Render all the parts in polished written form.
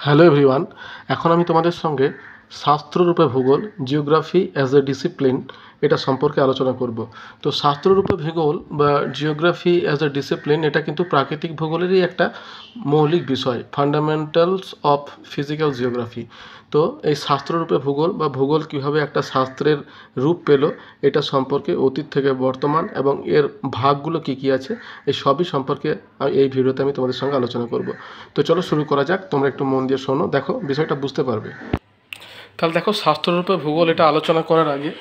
Hello everyone, এখন আমি তোমাদের সঙ্গে শাস্ত্ররূপে ভূগোল জিওগ্রাফি অ্যাজ এ ডিসিপ্লিন এটা সম্পর্কে আলোচনা করব। তো শাস্ত্ররূপে ভূগোল বা জিওগ্রাফি অ্যাজ এ ডিসিপ্লিন এটা কিন্তু প্রাকৃতিক ভূগোলেরই একটা মৌলিক বিষয়, ফান্ডামেন্টালস অফ ফিজিক্যাল জিওগ্রাফি। তো এই শাস্ত্ররূপে ভূগোল বা ভূগোল কীভাবে একটা শাস্ত্রের রূপ পেল এটা সম্পর্কে অতীত থেকে বর্তমান এবং এর ভাগগুলো কী কী আছে এই সবই সম্পর্কে এই ভিডিওতে আমি তোমাদের সঙ্গে আলোচনা করব। তো চলো শুরু করা যাক, তোমরা একটু মন দিয়ে শোনো, দেখো বিষয়টা বুঝতে পারবে। তাহলে দেখো, শাস্ত্ররূপে ভূগোল এটা আলোচনা করার আগে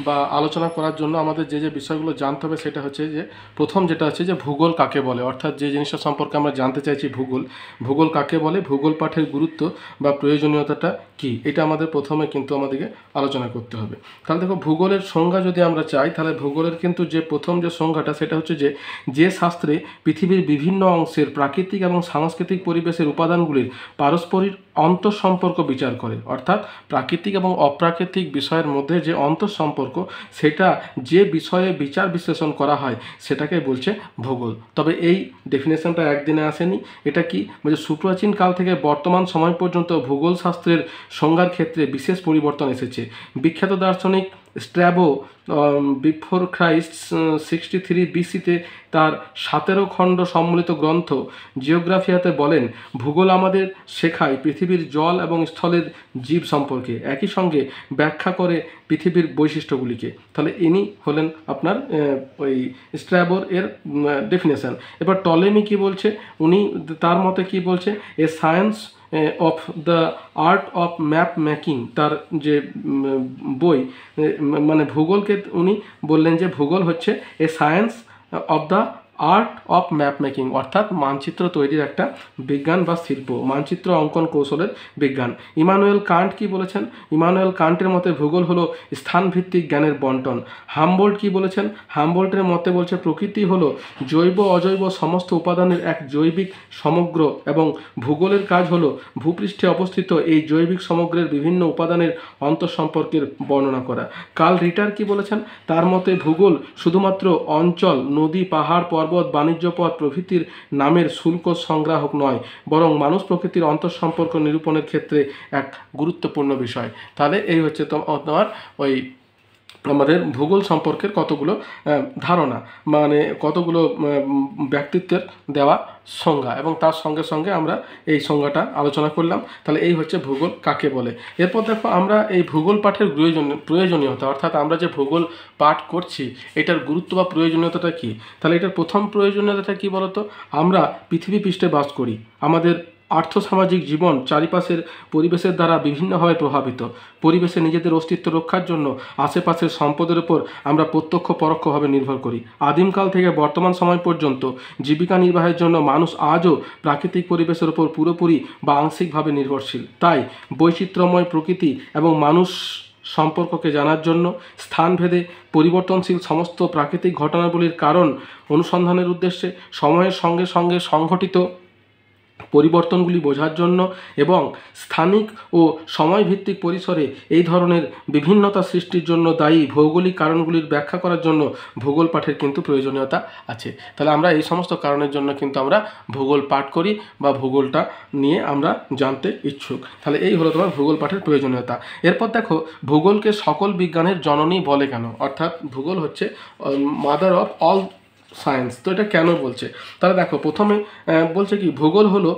বা আলোচনা করার জন্য আমাদের যে বিষয়গুলো জানতে হবে সেটা হচ্ছে যে প্রথম যেটা হচ্ছে যে ভূগোল কাকে বলে, অর্থাৎ যে জিনিসটা সম্পর্কে আমরা জানতে চাইছি ভূগোল কাকে বলে, ভূগোল পাঠের গুরুত্ব বা প্রয়োজনীয়তাটা কি, এটা আমাদের প্রথমে কিন্তু আমাদেরকে আলোচনা করতে হবে। তাহলে দেখো, ভূগোলের সংজ্ঞা যদি আমরা চাই তাহলে ভূগোলের কিন্তু যে প্রথম যে সংজ্ঞাটা সেটা হচ্ছে যে শাস্ত্রে পৃথিবীর বিভিন্ন অংশের প্রাকৃতিক এবং সাংস্কৃতিক পরিবেশের উপাদানগুলির পারস্পরিক অন্তঃসম্পর্ক বিচার করে, অর্থাৎ প্রাকৃতিক এবং অপ্রাকৃতিক বিষয়ের মধ্যে যে অন্তঃসম্পর্ক সেটা যে বিষয়ে বিচার বিশ্লেষণ করা হয় সেটাকে বলছে ভূগোল। তবে এই ডেফিনেশনটা একদিনে আসেনি। এটা কি বলছে, সুপ্রাচীন কাল থেকে বর্তমান সময় পর্যন্ত ভূগোল শাস্ত্রের সংজ্ঞার ক্ষেত্রে বিশেষ পরিবর্তন এসেছে। বিখ্যাত দার্শনিক স্ট্র্যাবো বিফোর ক্রাইস্ট 63 BC-তে তার 17 খণ্ড সম্মিলিত গ্রন্থ জিওগ্রাফিয়াতে বলেন, ভূগোল আমাদের শেখায় পৃথিবীর জল এবং স্থলের জীব সম্পর্কে, একই সঙ্গে ব্যাখ্যা করে পৃথিবীর বৈশিষ্ট্যগুলিকে। তাহলে ইনি হলেন আপনার ওই স্ট্র্যাবোর এর ডেফিনেশন। এবার টলেমি কি বলছে, উনি তার মতে কি বলছে, a science of the art of map making, তার যে বই, মানে ভূগোলকে উনি বললেন যে ভূগোল হচ্ছে a science of the art of map making, অর্থাৎ মানচিত্র তৈরির একটা বিজ্ঞান বা শিল্প, মানচিত্র অঙ্কন কৌশলের বিজ্ঞান। ইমানুয়েল কান্ট কি বলেছেন, ইমানুয়েল কান্টের মতে ভূগোল হলো স্থানভিত্তিক জ্ঞানের বন্টন। হামবোল্ট কি বলেছেন, হামবোল্টের মতে বলছে প্রকৃতি হলো জৈব অজৈব সমস্ত উপাদানের এক জৈবিক সমগ্র এবং ভূগোলের কাজ হলো ভূপৃষ্ঠে অবস্থিত এই জৈবিক সমগ্রের বিভিন্ন উপাদানের অন্তঃসম্পর্কের বর্ণনা করা। কার্ল রিটার কি বলেছেন, তার মতে ভূগোল শুধুমাত্র অঞ্চল, নদী, পাহাড়, পর্বত, বাণিজ্য পথ প্রভৃতির নামের শুল্ক সংগ্রাহক নয়, বরং মানুষ প্রকৃতির অন্তঃসম্পর্ক নিরূপণের ক্ষেত্রে এক গুরুত্বপূর্ণ বিষয়। তাহলে এই হচ্ছে তোমার ওই আমাদের ভূগোল সম্পর্কের কতগুলো ধারণা, মানে কতগুলো ব্যক্তিত্বের দেওয়া সংজ্ঞা, এবং তার সঙ্গে সঙ্গে আমরা এই সংজ্ঞাটা আলোচনা করলাম। তাহলে এই হচ্ছে ভূগোল কাকে বলে। এরপর দেখো, আমরা এই ভূগোল পাঠের প্রয়োজনীয়তা, অর্থাৎ আমরা যে ভূগোল পাঠ করছি এটার গুরুত্ব বা প্রয়োজনীয়তাটা কী। তাহলে এটার প্রথম প্রয়োজনীয়তাটা কী বলতো, আমরা পৃথিবী পৃষ্ঠে বাস করি, আমাদের আর্থসামাজিক জীবন চারিপাশের পরিবেশের দ্বারা বিভিন্নভাবে প্রভাবিত। পরিবেশে নিজেদের অস্তিত্ব রক্ষার জন্য আশেপাশের সম্পদের উপর আমরা প্রত্যক্ষ পরোক্ষভাবে নির্ভর করি। আদিমকাল থেকে বর্তমান সময় পর্যন্ত জীবিকা নির্বাহের জন্য মানুষ আজও প্রাকৃতিক পরিবেশের উপর পুরোপুরি বা আংশিকভাবে নির্ভরশীল। তাই বৈচিত্র্যময় প্রকৃতি এবং মানুষ সম্পর্ককে জানার জন্য স্থানভেদে পরিবর্তনশীল সমস্ত প্রাকৃতিক ঘটনাগুলির কারণ অনুসন্ধানের উদ্দেশ্যে সময়ের সঙ্গে সঙ্গে সংঘটিত পরিবর্তনগুলি বোঝার জন্য এবং স্থানিক ও সময়ভিত্তিক পরিসরে এই ধরনের বিভিন্নতা সৃষ্টির জন্য দায়ী ভৌগোলিক কারণগুলির ব্যাখ্যা করার জন্য ভূগোল পাঠের কিন্তু প্রয়োজনীয়তা আছে। তাহলে আমরা এই সমস্ত কারণের জন্য কিন্তু আমরা ভূগোল পাঠ করি বা ভূগোলটা নিয়ে আমরা জানতে ইচ্ছুক। তাহলে এই হলো তোমার ভূগোল পাঠের প্রয়োজনীয়তা। এরপর দেখো, ভূগোলকে সকল বিজ্ঞানের জননী বলে কেন, অর্থাৎ ভূগোল হচ্ছে মাদার অফ অল সায়েন্স। তো এটা কেন বলছে, তাহলে দেখো প্রথমে বলছে কি, ভূগোল হলো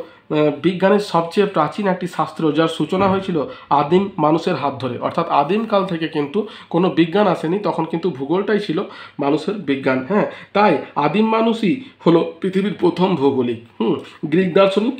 বিজ্ঞানের সবচেয়ে প্রাচীন একটি শাস্ত্র, যার সূচনা হয়েছিল আদিম মানুষের হাত ধরে, অর্থাৎ আদিমকাল থেকে কিন্তু কোনো বিজ্ঞান আসেনি, তখন কিন্তু ভূগোলটাই ছিল মানুষের বিজ্ঞান। হ্যাঁ, তাই আদিম মানুষই হলো পৃথিবীর প্রথম ভৌগোলিক। গ্রিক দার্শনিক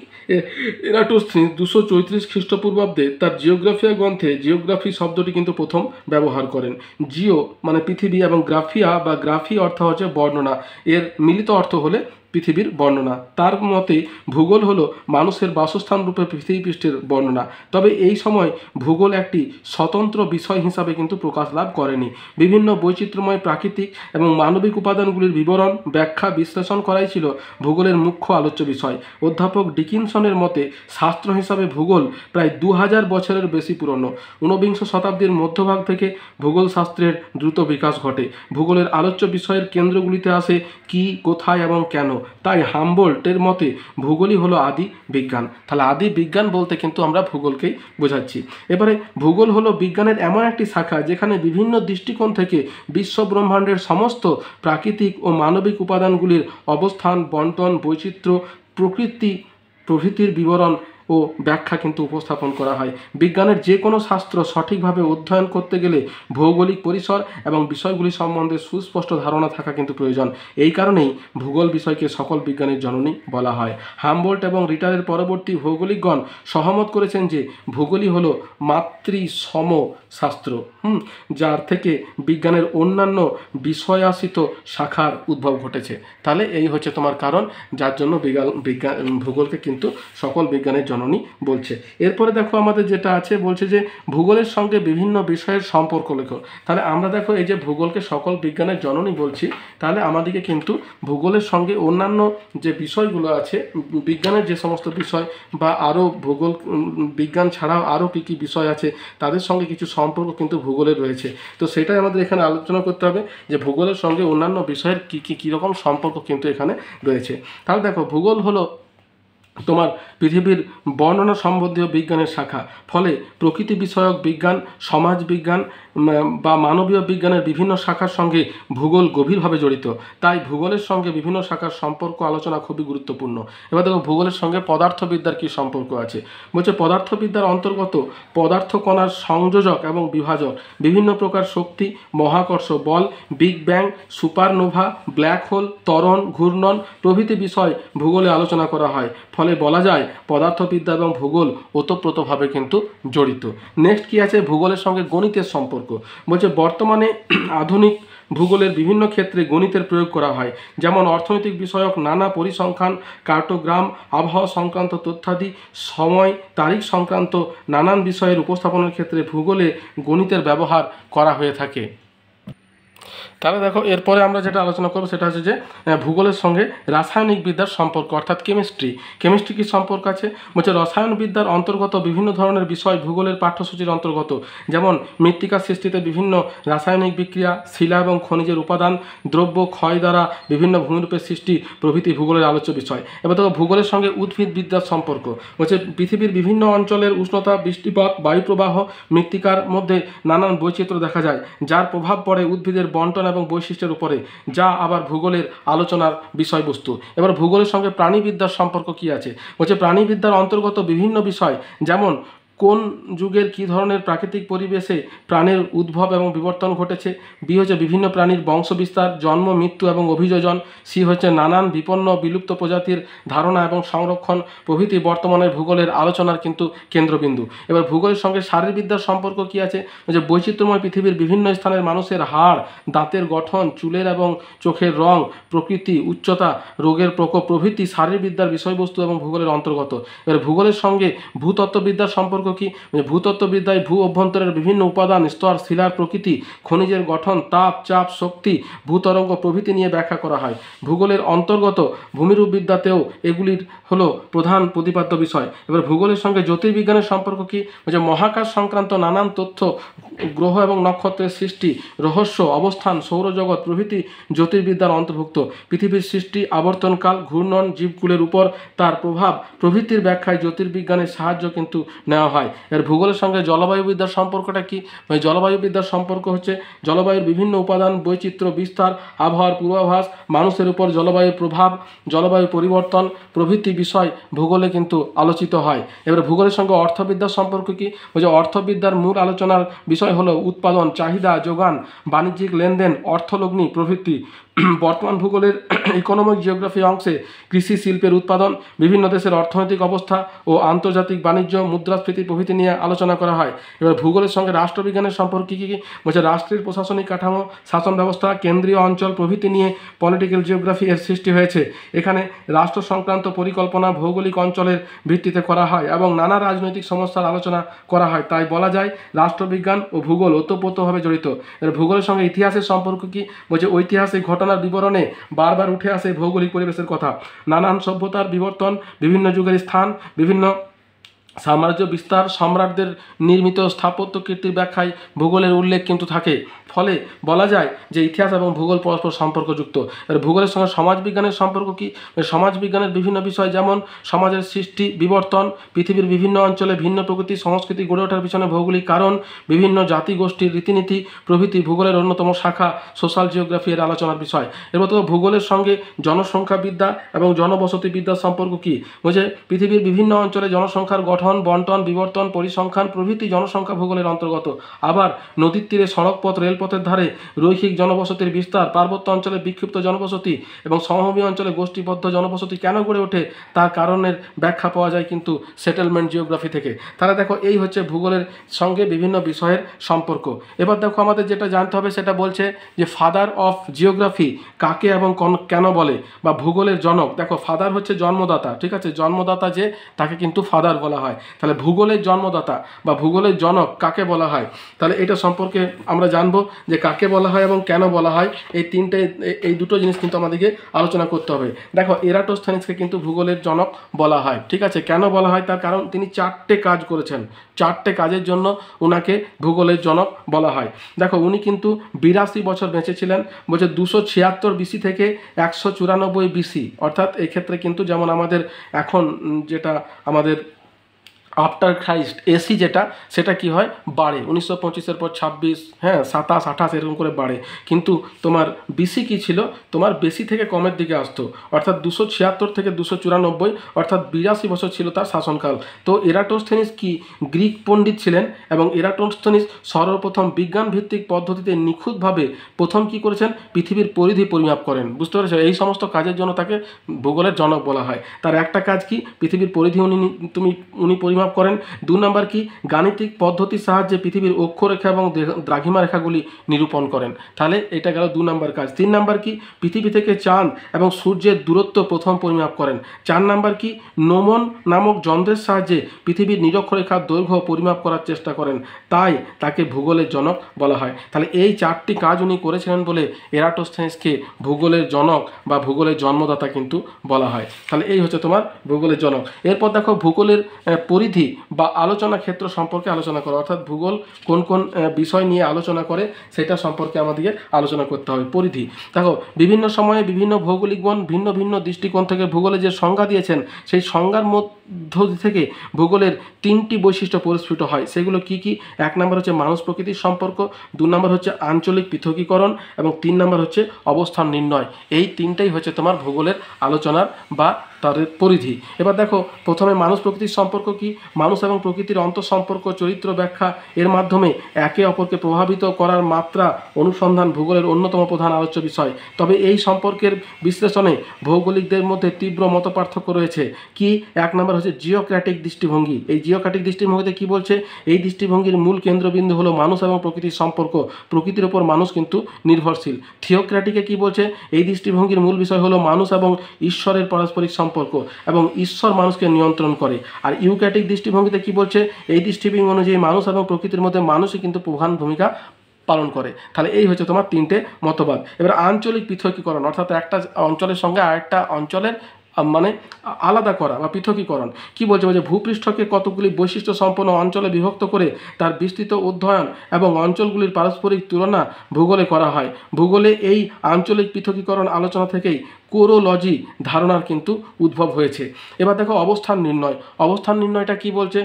এরাটোস্থেনিস 234 খ্রিস্টপূর্বাব্দে তার জিওগ্রাফিয়া গ্রন্থে জিওগ্রাফি শব্দটি কিন্তু প্রথম ব্যবহার করেন। জিও মানে পৃথিবী এবং গ্রাফিয়া বা গ্রাফি অর্থ হচ্ছে বর্ণনা, এর মিলিত অর্থ হলে পৃথিবীর বর্ণনা। তার মতে ভূগোল হলো মানুষের বাসস্থান রূপে পৃথিবী পৃষ্ঠের বর্ণনা। তবে এই সময় ভূগোল একটি স্বতন্ত্র বিষয় হিসাবে কিন্তু প্রকাশ লাভ করেনি। বিভিন্ন বৈচিত্র্যময় প্রাকৃতিক এবং মানবিক উপাদানগুলির বিবরণ, ব্যাখ্যা, বিশ্লেষণ করাই ছিল ভূগোলের মুখ্য আলোচ্য বিষয়। অধ্যাপক ডিকিনসনের মতে শাস্ত্র হিসাবে ভূগোল প্রায় 2000 বছরের বেশি পুরনো। 19বিংশ শতাব্দীর মধ্যভাগ থেকে ভূগোল শাস্ত্রের দ্রুত বিকাশ ঘটে। ভূগোলের আলোচ্য বিষয়ের কেন্দ্রগুলিতে আসে কি, কোথায় এবং কেন, তাই হামবোল্টের মতে ভূগোলই হলো আদি বিজ্ঞান। তাহলে আদি বিজ্ঞান বলতে কিন্তু আমরা ভূগোলকেই বোঝাচ্ছি। এবারে ভূগোল হলো বিজ্ঞানের এমন একটি শাখা যেখানে বিভিন্ন দৃষ্টিকোণ থেকে বিশ্ব ব্রহ্মাণ্ডের সমস্ত প্রাকৃতিক ও মানবিক উপাদানগুলির অবস্থান, বন্টন, বৈচিত্র্য, প্রকৃতি প্রভৃতির বিবরণ ও ব্যাখ্যা কিন্তু উপস্থাপন করা হয়। বিজ্ঞানের যে কোনো শাস্ত্র সঠিকভাবে অধ্যয়ন করতে গেলে ভৌগোলিক পরিসর এবং বিষয়গুলি সম্বন্ধে সুস্পষ্ট ধারণা থাকা কিন্তু প্রয়োজন। এই কারণেই ভূগোল বিষয়কে সকল বিজ্ঞানের জননী বলা হয়। হামবোল্ট এবং রিটারের পরবর্তী ভৌগোলিকগণ সহমত করেছেন যে ভূগোলই হলো মাতৃসম শাস্ত্র, যার থেকে বিজ্ঞানের অন্যান্য বিষয়াশ্রিত শাখার উদ্ভব ঘটেছে। তাহলে এই হচ্ছে তোমার কারণ যার জন্য ভূগোলকে কিন্তু সকল বিজ্ঞানের জননী বলছে। এরপরে দেখো আমাদের যেটা আছে, বলছে যে ভূগোলের সঙ্গে বিভিন্ন বিষয়ের সম্পর্ক লেখো। তাহলে আমরা দেখো এই যে ভূগোলকে সকল বিজ্ঞানের জননী বলছি, তাহলে আমাদেরকে কিন্তু ভূগোলের সঙ্গে অন্যান্য যে বিষয়গুলো আছে, বিজ্ঞানের যে সমস্ত বিষয় বা আরও ভূগোল বিজ্ঞান ছাড়াও আরও কী কী বিষয় আছে তাদের সঙ্গে কিছু সম্পর্ক কিন্তু ভূগোলের রয়েছে। তো সেটাই আমাদের এখানে আলোচনা করতে হবে যে ভূগোলের সঙ্গে অন্যান্য বিষয়ের কী রকম সম্পর্ক কিন্তু এখানে রয়েছে। তাহলে দেখো ভূগোল হলো তোমার পৃথিবীর বর্ণনা সম্বন্ধীয় বিজ্ঞানের শাখা। ফলে প্রকৃতি বিষয়ক বিজ্ঞান, সমাজ বিজ্ঞান বা মানবীয় বিজ্ঞানের বিভিন্ন শাখার সঙ্গে ভূগোল গভীরভাবে জড়িত। তাই ভূগোলের সঙ্গে বিভিন্ন শাখার সম্পর্ক আলোচনা খুবই গুরুত্বপূর্ণ। এবার দেখো ভূগোলের সঙ্গে পদার্থবিদ্যার কী সম্পর্ক আছে। বলছে পদার্থবিদ্যার অন্তর্গত পদার্থ কণার সংযোজক এবং বিভাজক, বিভিন্ন প্রকার শক্তি, মহাকর্ষ বল, big bang, supernova, black hole, ত্বরণ, ঘূর্ণন প্রভৃতি বিষয় ভূগোলে আলোচনা করা হয়। ফলে বলা যায় পদার্থবিদ্যা এবং ভূগোল ওতপ্রোতভাবে কিন্তু জড়িত। নেক্সট কি আছে, ভূগোলের সঙ্গে গণিতের সম্পর্ক। বলছে বর্তমানে আধুনিক ভূগোলের বিভিন্ন ক্ষেত্রে গণিতের প্রয়োগ করা হয়, যেমন অর্থনৈতিক বিষয়ক নানা পরিসংখ্যান, কার্টোগ্রাম, আবহাওয়া সংক্রান্ত তথ্যাদি, সময় তারিখ সংক্রান্ত নানান বিষয়ের উপস্থাপনের ক্ষেত্রে ভূগোলে গণিতের ব্যবহার করা হয়ে থাকে। তাহলে দেখো এরপরে আমরা যেটা আলোচনা করবো সেটা হচ্ছে যে ভূগোলের সঙ্গে রাসায়নিক বিদ্যার সম্পর্ক, অর্থাৎ কেমিস্ট্রি কী সম্পর্ক আছে। বলছে রসায়নবিদ্যার অন্তর্গত বিভিন্ন ধরনের বিষয় ভূগোলের পাঠ্যসূচির অন্তর্গত, যেমন মৃত্তিকা সৃষ্টিতে বিভিন্ন রাসায়নিক বিক্রিয়া, শিলা এবং খনিজের উপাদান, দ্রব্য ক্ষয় দ্বারা বিভিন্ন ভূমিরূপের সৃষ্টি প্রভৃতি ভূগোলের আলোচ্য বিষয়। এবার দেখো ভূগোলের সঙ্গে উদ্ভিদবিদ্যার সম্পর্ক। বলছে পৃথিবীর বিভিন্ন অঞ্চলের উষ্ণতা, বৃষ্টিপাত, বায়ুপ্রবাহ, মৃত্তিকার মধ্যে নানান বৈচিত্র্য দেখা যায়, যার প্রভাব পড়ে উদ্ভিদের বন্টন এবং বৈশিষ্ট্যের উপরে, যা আবার ভূগোলের আলোচনার বিষয়বস্তু। এবার ভূগোলের সঙ্গে প্রাণীবিদ্যার সম্পর্ক কি আছে। বলছে প্রাণীবিদ্যার অন্তর্গত বিভিন্ন বিষয়, যেমন কোন যুগের কী ধরনের প্রাকৃতিক পরিবেশে প্রাণের উদ্ভব এবং বিবর্তন ঘটেছে। বি হচ্ছে বিভিন্ন প্রাণীর বংশবিস্তার, জন্ম, মৃত্যু এবং অভিযোজন। সি হচ্ছে নানান বিপন্ন বিলুপ্ত প্রজাতির ধারণা এবং সংরক্ষণ প্রভৃতি বর্তমানের ভূগোলের আলোচনার কিন্তু কেন্দ্রবিন্দু। এবার ভূগোলের সঙ্গে শারীরবিদ্যার সম্পর্ক কি আছে। যে বৈচিত্র্যময় পৃথিবীর বিভিন্ন স্থানের মানুষের হাড়, দাঁতের গঠন, চুলের এবং চোখের রং, প্রকৃতি, উচ্চতা, রোগের প্রকোপ প্রভৃতি শারীরবিদ্যার বিষয়বস্তু এবং ভূগোলের অন্তর্গত। এবার ভূগোলের সঙ্গে ভূতত্ত্ববিদ্যার সম্পর্ক কি। ভূতত্ত্ববিদ্যায় ভূ অভ্যন্তরের বিভিন্ন উপাদান, স্তর, শিলার প্রকৃতি, খনিজের গঠন, তাপ, চাপ, শক্তি, ভূতরঙ্গ প্রভৃতি নিয়ে ব্যাখ্যা করা হয়। ভূগোলের অন্তর্গত ভূমিরূপবিদ্যাতেও এগুলির হলো প্রধান প্রতিপাদ্য বিষয়। এবার ভূগোলের সঙ্গে জ্যোতির্বিজ্ঞানের সম্পর্ক কি। যে মহাকাশ সংক্রান্ত নানান তথ্য, গ্রহ এবং নক্ষত্রের সৃষ্টি, রহস্য, অবস্থান, সৌরজগৎ প্রভৃতি জ্যোতির্বিদ্যার অন্তর্ভুক্ত। পৃথিবীর সৃষ্টি, আবর্তনকাল, ঘূর্ণন, জীবকুলের উপর তার প্রভাব প্রভৃতির ব্যাখ্যায় জ্যোতির্বিজ্ঞানের সাহায্য কিন্তু নেওয়া হয়। এর ভূগোলের সঙ্গে জলবায়ুবিদ্যার সম্পর্কটা কি। জলবায়ুবিদ্যার সম্পর্ক হচ্ছে জলবায়ুর বিভিন্ন উপাদান, বৈচিত্র্য, বিস্তার, আবহাওয়ার পূর্বাভাস, মানুষের উপর জলবায়ুর প্রভাব, জলবায়ু পরিবর্তন প্রভৃতি বিষয় ভূগোলে কিন্তু আলোচিত হয়। এবার ভূগোলের সঙ্গে অর্থবিদ্যার সম্পর্ক কি। যে অর্থবিদ্যার মূল আলোচনার বিষয় হলো উৎপাদন, চাহিদা, যোগান, বাণিজ্যিক লেনদেন, অর্থলগ্নি প্রভৃতি। বর্তমান ভূগোলের ইকোনমিক জিওগ্রাফি অংশে কৃষি, শিল্পের উৎপাদন, বিভিন্ন দেশের অর্থনৈতিক অবস্থা ও আন্তর্জাতিক বাণিজ্য, মুদ্রাস্ফীতি প্রভৃতি নিয়ে আলোচনা করা হয়। এবার ভূগোলের সঙ্গে রাষ্ট্রবিজ্ঞানের সম্পর্ক কী কী। বলছে রাষ্ট্রের প্রশাসনিক কাঠামো, শাসন ব্যবস্থা, কেন্দ্রীয় অঞ্চল প্রভৃতি নিয়ে পলিটিক্যাল জিওগ্রাফি এর সৃষ্টি হয়েছে। এখানে রাষ্ট্র সংক্রান্ত পরিকল্পনা ভৌগোলিক অঞ্চলের ভিত্তিতে করা হয় এবং নানা রাজনৈতিক সমস্যার আলোচনা করা হয়। তাই বলা যায় রাষ্ট্রবিজ্ঞান ও ভূগোল ওতপ্রোতভাবে জড়িত। এর ভূগোলের সঙ্গে ইতিহাসের সম্পর্ক কি। বলছে ঐতিহাসিক ঘটনার বিবরণে বারবার উঠে আসে ভৌগোলিক পরিবেশের কথা। নানান সভ্যতার বিবর্তন, বিভিন্ন যুগের স্থান, বিভিন্ন সাম্রাজ্য বিস্তার, সম্রাটদের নির্মিত স্থাপত্য কীর্তির ব্যাখ্যায় ভূগোলের উল্লেখ কিন্তু থাকে। ফলে বলা যায় যে ইতিহাস এবং ভূগোল পরস্পর সম্পর্কযুক্ত। এবার ভূগোলের সঙ্গে সমাজবিজ্ঞানের সম্পর্ক কী? সমাজবিজ্ঞানের বিভিন্ন বিষয় যেমন সমাজের সৃষ্টি, বিবর্তন, পৃথিবীর বিভিন্ন অঞ্চলে ভিন্ন প্রকৃতির সংস্কৃতি গড়ে ওঠার পিছনে ভৌগোলিক কারণ, বিভিন্ন জাতিগোষ্ঠীর রীতিনীতি প্রভৃতি ভূগোলের অন্যতম শাখা সোশ্যাল জিওগ্রাফি এর আলোচনার বিষয়। এবার তো ভূগোলের সঙ্গে জনসংখ্যাবিদ্যা এবং জনবসতিবিদ্যার সম্পর্ক কী? বলছে পৃথিবীর বিভিন্ন অঞ্চলে জনসংখ্যার গঠন, বন্টন, বিবর্তন, পরিসংখ্যান প্রভৃতি জনসংখ্যা ভূগোলের অন্তর্গত। আবার নদীর তীরে সড়কপথ, রেলপথের ধারে রৈখিক জনবসতির বিস্তার, পার্বত্য অঞ্চলে বিক্ষিপ্ত জনবসতি এবং সমভূমি অঞ্চলে গোষ্ঠীবদ্ধ জনবসতি কেন গড়ে ওঠে তার কারণের ব্যাখ্যা পাওয়া যায় কিন্তু সেটেলমেন্ট জিওগ্রাফি থেকে। তাহলে দেখো এই হচ্ছে ভূগোলের সঙ্গে বিভিন্ন বিষয়ের সম্পর্ক। এবার দেখো আমাদের যেটা জানতে হবে সেটা বলছে যে ফাদার অফ জিওগ্রাফি কাকে এবং কেন বলে, বা ভূগোলের জনক। দেখো ফাদার হচ্ছে জন্মদাতা, ঠিক আছে, জন্মদাতা যে তাকে কিন্তু ফাদার বলা হয়। তাহলে ভূগোলের জন্মদাতা বা ভূগোলের জনক কাকে বলা হয়, তাহলে এটা সম্পর্কে আমরা জানবো যে কাকে বলা হয় এবং কেন বলা হয়। এই দুটো জিনিস কিন্তু আমাদেরকে আলোচনা করতে হবে। দেখো এরাটোস্থেনিসকে কিন্তু ভূগোলের জনক বলা হয়, ঠিক আছে। কেন বলা হয় তার কারণ তিনি 4টে কাজ করেছেন, 4টে কাজের জন্য ওনাকে ভূগোলের জনক বলা হয়। দেখো উনি কিন্তু 82 বছর বেঁচেছিলেন। বলছে 276 বিসি থেকে 194 বিসি, অর্থাৎ এক্ষেত্রে কিন্তু যেমন আমাদের এখন যেটা আমাদের আফটার খ্রাইস্ট এসি যেটা সেটা কি হয় বাড়ে, 1925-এর পর 26, হ্যাঁ 27, 28 এরকম করে বাড়ে। কিন্তু তোমার বিসি কি ছিল, তোমার বেশি থেকে কমের দিকে আসতো, অর্থাৎ 276 থেকে 294, অর্থাৎ 82 বছর ছিল তার শাসনকাল। তো এরাটোস্থেনিস কি গ্রিক পণ্ডিত ছিলেন এবং এরাটোস্থেনিস সর্বপ্রথম বিজ্ঞান ভিত্তিক পদ্ধতিতে নিখুঁতভাবে প্রথম কি করেছেন, পৃথিবীর পরিধি পরিমাপ করেন। বুঝতে পেরেছো? এই সমস্ত কাজের জন্য তাকে ভূগোলের জনক বলা হয়। তার একটা কাজ কি, পৃথিবীর পরিধি উনি পরিমাপ করেন। 2 নম্বর কি, গাণিতিক পদ্ধতির সাহায্যে পৃথিবীর অক্ষরেখা এবং দ্রাঘিমা রেখাগুলি নিরূপণ করেন। তাহলে এটা গেল 2 নম্বর কাজ। 3 নম্বর কি, পৃথিবী থেকে চাঁদ এবং সূর্যের দূরত্ব প্রথম পরিমাপ করেন। 4 নম্বর কি, নোমন নামক যন্ত্রের সাহায্যে পৃথিবীর নিরক্ষরেখার দৈর্ঘ্য পরিমাপ করার চেষ্টা করেন। তাই তাকে ভূগোলের জনক বলা হয়। তাহলে এই 4টি কাজ উনি করেছিলেন বলে এরাটোস্থেনিসকে ভূগোলের জনক বা ভূগোলের জন্মদাতা কিন্তু বলা হয়। তাহলে এই হচ্ছে তোমার ভূগোলের জনক। এরপর দেখো ভূগোলের পরিধি বা আলোচনা ক্ষেত্র সম্পর্কে আলোচনা করা, অর্থাৎ ভূগোল কোন কোন বিষয় নিয়ে আলোচনা করে সেটা সম্পর্কে আমাদেরকে আলোচনা করতে হবে। পরিধি দেখো বিভিন্ন সময়ে বিভিন্ন ভৌগোলিকগণ ভিন্ন ভিন্ন দৃষ্টিকোণ থেকে ভূগোলে যে সংজ্ঞা দিয়েছেন সেই সংজ্ঞার মধ্য থেকে ভূগোলের 3টি বৈশিষ্ট্য পরিস্ফুট হয়। সেগুলো কি কি? 1 নম্বর হচ্ছে মানুষ প্রকৃতির সম্পর্ক, 2 নম্বর হচ্ছে আঞ্চলিক পৃথকীকরণ এবং 3 নম্বর হচ্ছে অবস্থান নির্ণয়। এই 3টাই হচ্ছে তোমার ভূগোলের আলোচনার বা তার পরিধি। এবার দেখো প্রথমে মানুষ প্রকৃতির সম্পর্ক কি, মানুষ এবং প্রকৃতির অন্তঃসম্পর্ক, চরিত্র ব্যাখ্যা এর মাধ্যমে একে অপরকে প্রভাবিত করার মাত্রা অনুসন্ধান ভূগোলের অন্যতম প্রধান আলোচ্য বিষয়। তবে এই সম্পর্কের বিশ্লেষণে ভৌগোলিকদের মধ্যে তীব্র মতপার্থক্য রয়েছে। কি? 1 নম্বর হচ্ছে জিওক্র্যাটিক দৃষ্টিভঙ্গি। এই জিওক্র্যাটিক দৃষ্টিভঙ্গিতে কি বলছে, এই দৃষ্টিভঙ্গির মূল কেন্দ্রবিন্দু হলো মানুষ এবং প্রকৃতির সম্পর্ক, প্রকৃতির ওপর মানুষ কিন্তু নির্ভরশীল। থিওক্র্যাটিকে কি বলছে, এই দৃষ্টিভঙ্গির মূল বিষয় হলো মানুষ এবং ঈশ্বরের পারস্পরিক সম্পর্ক এবং ঈশ্বর মানুষকে নিয়ন্ত্রণ করে। আর ইউক্র্যাটিক দৃষ্টিভঙ্গিতে কি বলছে, এই দৃষ্টিভঙ্গি অনুযায়ী মানুষ এবং প্রকৃতির মধ্যে মানুষই কিন্তু প্রধান ভূমিকা পালন করে। তাহলে এই হচ্ছে তোমার 3টে মতবাদ। এবার আঞ্চলিক পৃথকীকরণ, অর্থাৎ একটা অঞ্চলের সঙ্গে আরেকটা অঞ্চলের মানে আলাদা করা বা পৃথকীকরণ। কি বলছে, ভূপৃষ্ঠকে কতগুলি বৈশিষ্ট্য সম্পন্ন অঞ্চলে বিভক্ত করে তার বিস্তৃত অধ্যয়ন এবং অঞ্চলগুলির পারস্পরিক তুলনা ভূগোলে করা হয়। ভূগোলে এই আঞ্চলিক পৃথকীকরণ আলোচনা থেকেই কোরোলজি ধারণার কিন্তু উদ্ভব হয়েছে। এবার দেখো অবস্থান নির্ণয়। অবস্থান নির্ণয়টা কি বলছে,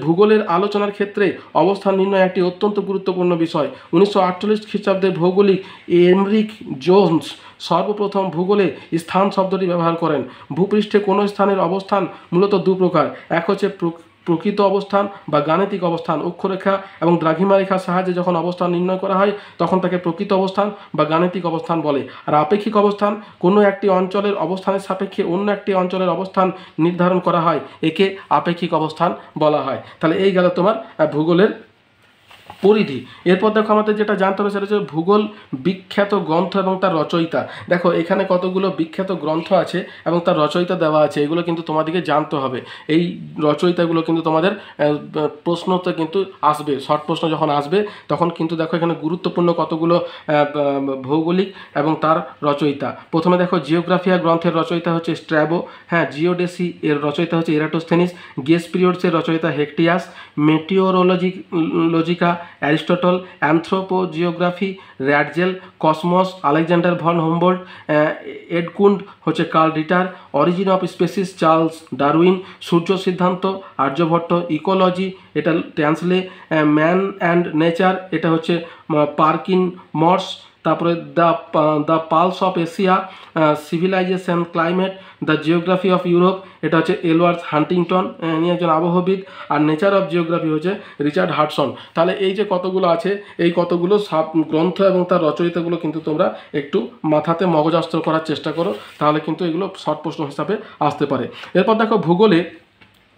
ভূগোলের আলোচনার ক্ষেত্রে অবস্থান নির্ণয় একটি অত্যন্ত গুরুত্বপূর্ণ বিষয়। 1948 খ্রিস্টাব্দে ভৌগোলিক এমরিক জোন্স সর্বপ্রথম ভূগোলে স্থান শব্দটি ব্যবহার করেন। ভূপৃষ্ঠে কোনো স্থানের অবস্থান মূলত 2 প্রকার। এক হচ্ছে প্রকৃত অবস্থান বা গাণিতিক অবস্থান, অক্ষরেখা এবং দ্রাঘিমা রেখার সাহায্যে যখন অবস্থান নির্ণয় করা হয় তখন তাকে প্রকৃত অবস্থান বা গাণিতিক অবস্থান বলে। আর আপেক্ষিক অবস্থান, কোনো একটি অঞ্চলের অবস্থানের সাপেক্ষে অন্য একটি অঞ্চলের অবস্থান নির্ধারণ করা হয়, একে আপেক্ষিক অবস্থান বলা হয়। তাহলে এই গেল তোমার ভূগোলের পরিধি। এরপর দেখো আমাদের যেটা জানতে হবে সেটা হচ্ছে ভূগোল বিখ্যাত গ্রন্থ এবং তার রচয়িতা। দেখো এখানে কতগুলো বিখ্যাত গ্রন্থ আছে এবং তার রচয়িতা দেওয়া আছে, এগুলো কিন্তু তোমাদেরকে জানতে হবে। এই রচয়িতাগুলো কিন্তু তোমাদের প্রশ্নতে কিন্তু আসবে, শর্ট প্রশ্ন যখন আসবে তখন কিন্তু দেখো এখানে গুরুত্বপূর্ণ কতগুলো ভৌগোলিক এবং তার রচয়িতা। প্রথমে দেখো জিওগ্রাফিয়া গ্রন্থের রচয়িতা হচ্ছে স্ট্র্যাবো, হ্যাঁ। জিওডেসি এর রচয়িতা হচ্ছে এরাটোস্থেনিস। গেস পিরিয়ডসের রচয়িতা Hecataeus. Meteorologica Aristotle, Anthropogeographie Ratzel, Cosmos Alexander von Humboldt, Erdkunde হচ্ছে Carl Ritter, origin of species Charles Darwin, Surya Siddhanta Aryabhatta, ecology এটা ট্যান্সলে, ম্যান অ্যান্ড নেচার এটা হচ্ছে পার্কিন মর্স, তারপরে the pulse of Asia, civilization climate, the geography of Europe এটা হচ্ছে Ellsworth Huntington, ইনি একজন আবহবিদ, আর নেচার অফ জিওগ্রাফি হচ্ছে রিচার্ড হাডসন। তাহলে এই যে কতগুলো আছে এই কতগুলো গ্রন্থ এবং তার রচয়িতাগুলো কিন্তু তোমরা একটু মাথাতে মগজস্থ করার চেষ্টা করো, তাহলে কিন্তু এগুলো শর্ট প্রশ্ন হিসাবে আসতে পারে। এরপর দেখো ভূগোলে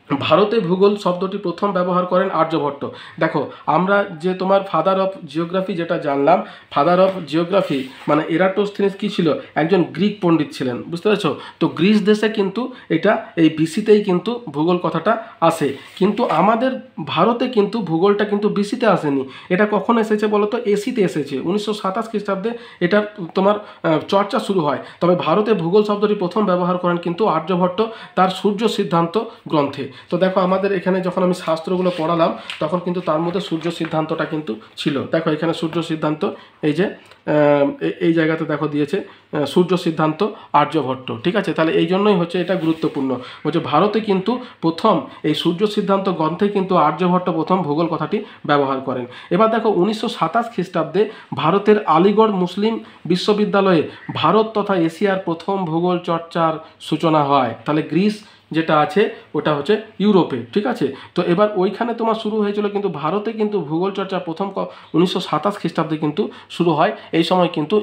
ভারতে ভূগোল শব্দটি প্রথম ব্যবহার করেন আর্যভট্ট। দেখো আমরা যে তোমার ফাদার অফ জিওগ্রাফি যেটা জানলাম, ফাদার অফ জিওগ্রাফি মানে এরাটোস্থিনিস কী ছিল, একজন গ্রিক পণ্ডিত ছিলেন, বুঝতে পেরেছো? তো গ্রিস দেশে কিন্তু এটা এই বিসিতেই কিন্তু ভূগোল কথাটা আসে, কিন্তু আমাদের ভারতে কিন্তু ভূগোলটা কিন্তু বিসিতে আসেনি। এটা কখন এসেছে বলো তো? এসিতে এসেছে 1927 খ্রিস্টাব্দে এটার তোমার চর্চা শুরু হয়। তবে ভারতে ভূগোল শব্দটি প্রথম ব্যবহার করেন কিন্তু আর্যভট্ট তার সূর্য সিদ্ধান্ত গ্রন্থে। তো দেখো আমাদের এখানে যখন আমি শাস্ত্রগুলো পড়ালাম তখন কিন্তু তার মধ্যে সূর্য সিদ্ধান্তটা কিন্তু ছিল। দেখো এখানে সূর্য সিদ্ধান্ত এই যে এই জায়গাতে দেখো দিয়েছে সূর্য সিদ্ধান্ত আর্যভট্ট, ঠিক আছে? তাহলে এই জন্যই হচ্ছে এটা গুরুত্বপূর্ণ, বলছে ভারতে কিন্তু প্রথম এই সূর্য সিদ্ধান্ত গ্রন্থে কিন্তু আর্যভট্ট প্রথম ভূগোল কথাটি ব্যবহার করেন। এবার দেখো 1927 খ্রিস্টাব্দে ভারতের আলিগড় মুসলিম বিশ্ববিদ্যালয়ে ভারত তথা এশিয়ার প্রথম ভূগোল চর্চার সূচনা হয়। তাহলে গ্রিস যেটা আছে ওটা হচ্ছে ইউরোপে, ঠিক আছে? তো এবার ওইখানে তোমার শুরু হয়েছিল, কিন্তু ভারতে কিন্তু ভূগোল চর্চা প্রথম 1927 খ্রিস্টাব্দে কিন্তু শুরু হয়। এই সময় কিন্তু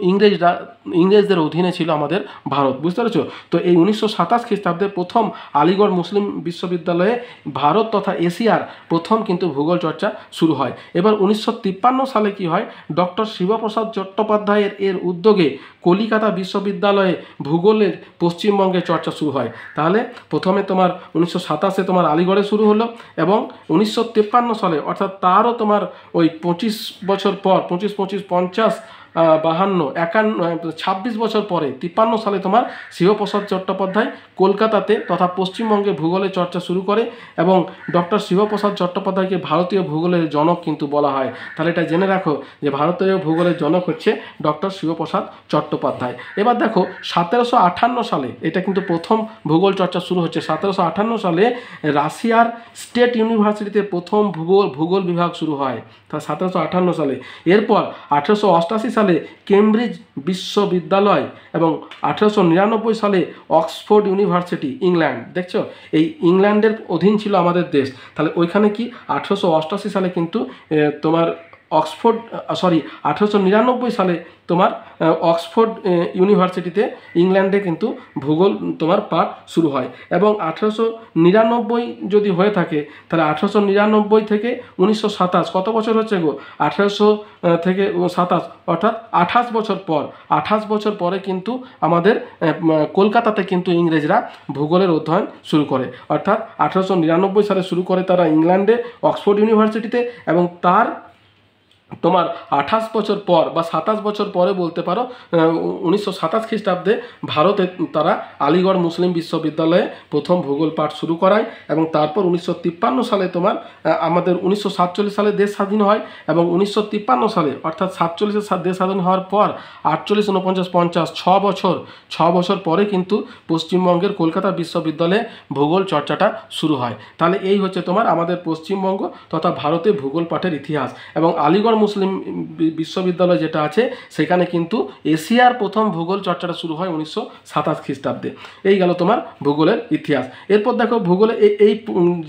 ইংরেজদের অধীনে ছিল আমাদের ভারত, বুঝতে পেরেছো? তো এই 1927 খ্রিস্টাব্দে প্রথম আলিগড় মুসলিম বিশ্ববিদ্যালয়ে ভারত তথা এশিয়ার প্রথম কিন্তু ভূগোল চর্চা শুরু হয়। এবার 1953 সালে কি হয়, ডক্টর শিবপ্রসাদ চট্টোপাধ্যায়ের এর উদ্যোগে কলিকাতা বিশ্ববিদ্যালয়ে ভূগোলের পশ্চিমবঙ্গে চর্চা শুরু হয়। তাহলে প্রথমে তোমার 1927 তোমার আলিগড়ে শুরু হলো এবং 1953 সালে অর্থাৎ তারও তোমার ওই 25 বছর পর 25, 50, 52, 56 বছর পরে 53 সালে তোমার শিবপ্রসাদ চট্টোপাধ্যায় কলকাতাতে তথা পশ্চিমবঙ্গে ভূগোলের চর্চা শুরু করে এবং ডক্টর শিবপ্রসাদ চট্টোপাধ্যায়কে ভারতীয় ভূগোলের জনক কিন্তু বলা হয়। তাহলে এটা জেনে রাখো যে ভারতীয় ভূগোলের জনক হচ্ছে ডক্টর শিবপ্রসাদ চট্টোপাধ্যায়। এবার দেখো 1758 সালে এটা কিন্তু প্রথম ভূগোল চর্চা শুরু হচ্ছে। 1758 সালে রাশিয়ার স্টেট ইউনিভার্সিটিতে প্রথম ভূগোল বিভাগ শুরু হয়, তা 1758 সালে। এরপর 1888 সালে কেমব্রিজ বিশ্ববিদ্যালয় এবং 1899 সালে অক্সফোর্ড ইউনিভার্সিটি ইংল্যান্ড, দেখছো এই ইংল্যান্ডের অধীন ছিল আমাদের দেশ। তাহলে ওইখানে কি 1888 সালে কিন্তু তোমার 1899 সালে তোমার অক্সফোর্ড ইউনিভার্সিটিতে ইংল্যান্ডে কিন্তু ভূগোল তোমার পাঠ শুরু হয় এবং 1899 যদি হয়ে থাকে তাহলে 1899 থেকে 1927 কত বছর হচ্ছে গো? 1800 থেকে 27 অর্থাৎ 28 বছর পর, 28 বছর পরে কিন্তু আমাদের কলকাতাতে কিন্তু ইংরেজরা ভূগোলের অধ্যয়ন শুরু করে। অর্থাৎ 1899 সালে শুরু করে তারা ইংল্যান্ডে অক্সফোর্ড ইউনিভার্সিটিতে এবং তার তোমার 28 বছর পর বা 27 বছর পরে বলতে পারো 1927 খ্রিস্টাব্দে ভারতে তারা আলিগড় মুসলিম বিশ্ববিদ্যালয়ে প্রথম ভূগোল পাঠ শুরু করায় এবং তারপর 1953 সালে তোমার আমাদের 1947 সালে দেশ স্বাধীন হয় এবং 1953 সালে অর্থাৎ 47 দেশ স্বাধীন হওয়ার পর 48, 49, 50 6 বছর পরে কিন্তু পশ্চিমবঙ্গের কলকাতা বিশ্ববিদ্যালয়ে ভূগোল চর্চাটা শুরু হয়। তাহলে এই হচ্ছে তোমার আমাদের পশ্চিমবঙ্গ তথা ভারতে ভূগোল পাঠের ইতিহাস। এবং আলিগড় মুসলিম বিশ্ববিদ্যালয় যেটা আছে সেখানে কিন্তু এশিয়ার প্রথম ভূগোল চর্চাটা শুরু হয় 1927 খ্রিস্টাব্দে। এই গেল তোমার ভূগোলের ইতিহাস। এরপর দেখো ভূগোলে এই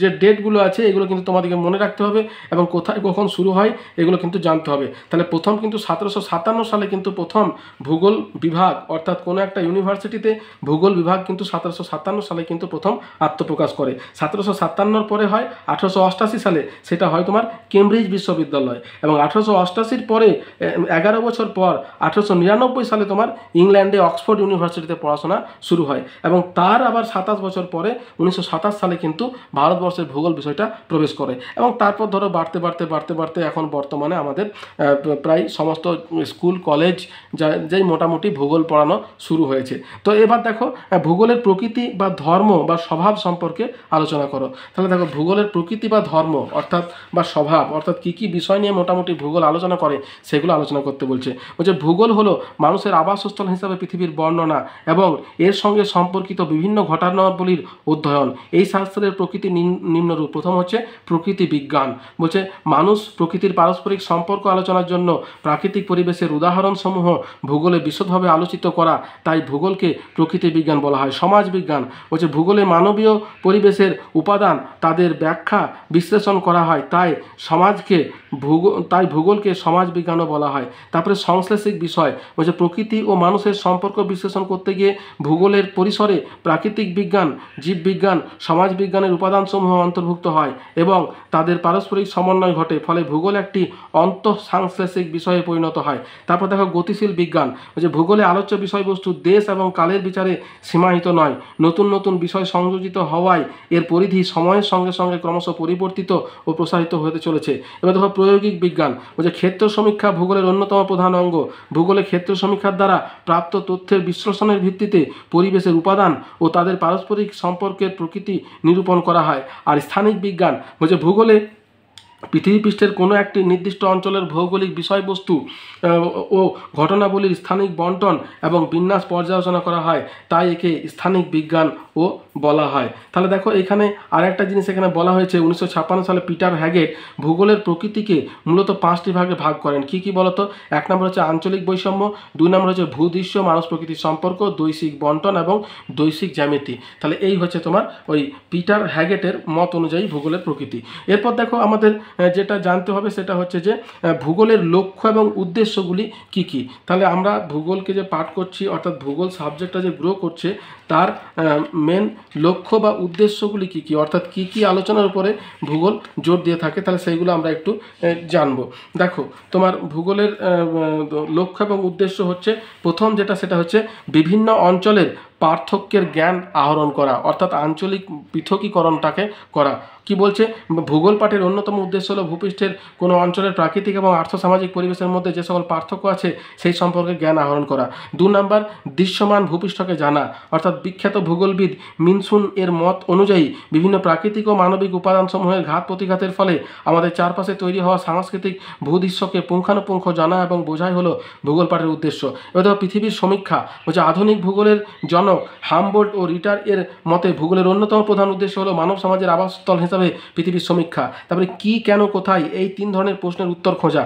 যে ডেটগুলো আছে এগুলো কিন্তু তোমাদেরকে মনে রাখতে হবে এবং কোথায় কখন শুরু হয় এগুলো কিন্তু জানতে হবে। তাহলে প্রথম কিন্তু 1757 সালে কিন্তু প্রথম ভূগোল বিভাগ অর্থাৎ কোনো একটা ইউনিভার্সিটিতে ভূগোল বিভাগ কিন্তু 1757 সালে কিন্তু প্রথম আত্মপ্রকাশ করে। 1757 পরে হয় 1888 সালে সেটা হয় তোমার কেমব্রিজ বিশ্ববিদ্যালয় এবং 1888 1888 পরে 11 বছর পর 1899 সালে তোমার ইংল্যান্ডে অক্সফোর্ড ইউনিভার্সিটিতে পড়াশোনা শুরু হয় এবং তার আবার 27 বছর পরে 1927 সালে কিন্তু ভারতবর্ষের ভূগোল বিষয়টা প্রবেশ করে এবং তারপর ধরো বাড়তে বাড়তে বাড়তে বাড়তে এখন বর্তমানে আমাদের প্রায় সমস্ত স্কুল কলেজ যেই মোটামুটি ভূগোল পড়ানো শুরু হয়েছে। তো এবার দেখো ভূগোলের প্রকৃতি বা ধর্ম বা স্বভাব সম্পর্কে আলোচনা করো। তাহলে দেখো ভূগোলের প্রকৃতি বা ধর্ম অর্থাৎ বা স্বভাব অর্থাৎ কী কী বিষয় নিয়ে মোটামুটি ভূগোল আলোচনা করে সেগুলো আলোচনা করতে বলছে। ভূগোল হলো মানুষের আবাসস্থল হিসাবে পৃথিবীর বর্ণনা এবং এর সঙ্গে সম্পর্কিত বিভিন্ন ঘটনাবলীর অধ্যয়ন। এই শাস্ত্রের প্রকৃতি নিম্নরূপ। প্রথম হচ্ছে প্রকৃতি বিজ্ঞান। বলছে মানুষ প্রকৃতির পারস্পরিক সম্পর্ক আলোচনার জন্য প্রাকৃতিক পরিবেশের উদাহরণসমূহ ভূগোলে বিশদভাবে আলোচিত করা, তাই ভূগোলকে প্রকৃতি বিজ্ঞান বলা হয়। সমাজ বিজ্ঞান বলছে ভূগোলে মানবীয় পরিবেশের উপাদান তাদের ব্যাখ্যা বিশ্লেষণ করা হয়, তাই ভূগোলকে সমাজ বিজ্ঞানও বলা হয়। তারপরে সংশ্লেষিক বিষয় বলছে প্রকৃতি ও মানুষের সম্পর্ক বিশ্লেষণ করতে গিয়ে ভূগোলের পরিসরে প্রাকৃতিক বিজ্ঞান, জীববিজ্ঞান, সমাজ বিজ্ঞানের উপাদানসমূহ অন্তর্ভুক্ত হয় এবং তাদের পারস্পরিক সমন্বয় ঘটে, ফলে ভূগোল একটি অন্তঃসাংশ্লেষিক বিষয়ে পরিণত হয়। তারপর দেখো গতিশীল বিজ্ঞান ভূগোলে আলোচ্য বিষয়বস্তু দেশ এবং কালের বিচারে সীমাহিত নয়, নতুন নতুন বিষয় সংযোজিত হওয়ায় এর পরিধি সময়ের সঙ্গে সঙ্গে ক্রমশ পরিবর্তিত ও প্রসারিত হতে চলেছে। এবার দেখো প্রায়োগিক বিজ্ঞান ক্ষেত্র সমীক্ষা ভূগোলের অন্যতম প্রধান অঙ্গ। ভূগোলে ক্ষেত্র সমীক্ষার দ্বারা প্রাপ্ত তথ্যের বিশ্লেষণের ভিত্তিতে পরিবেশের উপাদান ও তাদের পারস্পরিক সম্পর্কের প্রকৃতি নিরূপণ করা হয়। আর স্থানিক বিজ্ঞান ভূগোলে পৃথিবী পৃষ্ঠের কোনো একটি নির্দিষ্ট অঞ্চলের ভৌগোলিক বিষয়বস্তু ও ঘটনাবলীর স্থানিক বন্টন এবং বিন্যাস পর্যালোচনা করা হয়, তাই একে স্থানিক বিজ্ঞান ও বলা হয়। তাহলে দেখো এখানে আরেকটা জিনিস এখানে বলা হয়েছে 1956 সালে পিটার হ্যাগেট ভূগোলের প্রকৃতিকে মূলত 5টি ভাগে ভাগ করেন। কি কি বলতো? 1 নম্বর হচ্ছে আঞ্চলিক বৈষম্য, 2 নম্বর হচ্ছে ভূদৃশ্য মানুষ প্রকৃতির সম্পর্ক, দৈশিক বন্টন এবং দৈশিক জ্যামিতি। তাহলে এই হচ্ছে তোমার ওই পিটার হ্যাগেটের মত অনুযায়ী ভূগোলের প্রকৃতি। এরপর দেখো আমাদের যেটা জানতে হবে সেটা হচ্ছে যে ভূগোলের লক্ষ্য এবং উদ্দেশ্যগুলি কি কি। তাহলে আমরা ভূগোলকে যে পাঠ করছি অর্থাৎ ভূগোল সাবজেক্টটা যে গ্রো করছে তার মেন লক্ষ্য বা উদ্দেশ্যগুলি কি কি, অর্থাৎ কি কি আলোচনার উপরে ভূগোল জোর দিয়ে থাকে, তাহলে সেইগুলো আমরা একটু জানবো। দেখো তোমার ভূগোলের লক্ষ্য এবং উদ্দেশ্য হচ্ছে প্রথম যেটা সেটা হচ্ছে বিভিন্ন অঞ্চলের পার্থক্যের জ্ঞান আহরণ করা, অর্থাৎ আঞ্চলিক পৃথকীকরণটাকে করা। কি বলছে? ভূগোল পাঠের অন্যতম উদ্দেশ্য হলো ভূপৃষ্ঠের কোনো অঞ্চলের প্রাকৃতিক এবং আর্থসামাজিক পরিবেশের মধ্যে যে সকল পার্থক্য আছে সেই সম্পর্কে জ্ঞান আহরণ করা। 2 নম্বর দৃশ্যমান ভূপৃষ্ঠকে জানা, অর্থাৎ বিখ্যাত ভূগোলবিদ মিনসুন এর মত অনুযায়ী বিভিন্ন প্রাকৃতিক ও মানবিক উপাদানসমূহের ঘাত প্রতিঘাতের ফলে আমাদের চারপাশে তৈরি হওয়া সাংস্কৃতিক ভূদৃশ্যকে পুঙ্খানুপুঙ্খ জানা এবং বোঝাই হলো ভূগোল পাঠের উদ্দেশ্য। এবার দেখো পৃথিবীর সমীক্ষা আধুনিক ভূগোলের জনক হামবোল্ট ও রিটার এর মতে ভূগোলের অন্যতম প্রধান উদ্দেশ্য হলো মানব সমাজের আবাসস্থল হিসাবে পৃথিবীর সমীক্ষা। তারপরে কি, কেন, কোথায় এই 3 ধরনের প্রশ্নের উত্তর খোঁজা।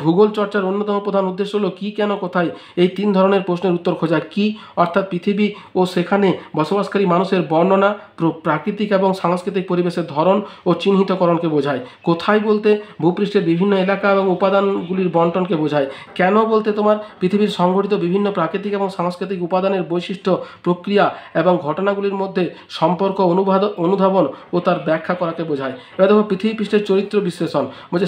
ভূগোল চর্চার অন্যতম প্রধান উদ্দেশ্য হলো কি, কেন, কোথায় এই 3 ধরনের প্রশ্নের উত্তর খোঁজা। কি অর্থাৎ পৃথিবী ও সেখানে বসবাসকারী মানুষের বর্ণনা, প্রাকৃতিক এবং সাংস্কৃতিক পরিবেশের ধরন ও চিহ্নিতকরণকে বোঝায়। কোথায় বলতে ভূপৃষ্ঠের বিভিন্ন এলাকা এবং উপাদানগুলির বন্টনকে বোঝায়। কেন বলতে তোমার পৃথিবীর সংঘটিত বিভিন্ন প্রাকৃতিক এবং সাংস্কৃতিক উপাদানের বৈশিষ্ট্য, প্রক্রিয়া এবং ঘটনাগুলির মধ্যে সম্পর্ক অনুধাবন ও তার ব্যাখ্যা করাকে বোঝায়। এবার দেখো পৃথিবী পৃষ্ঠের চরিত্র বিশ্লেষণ।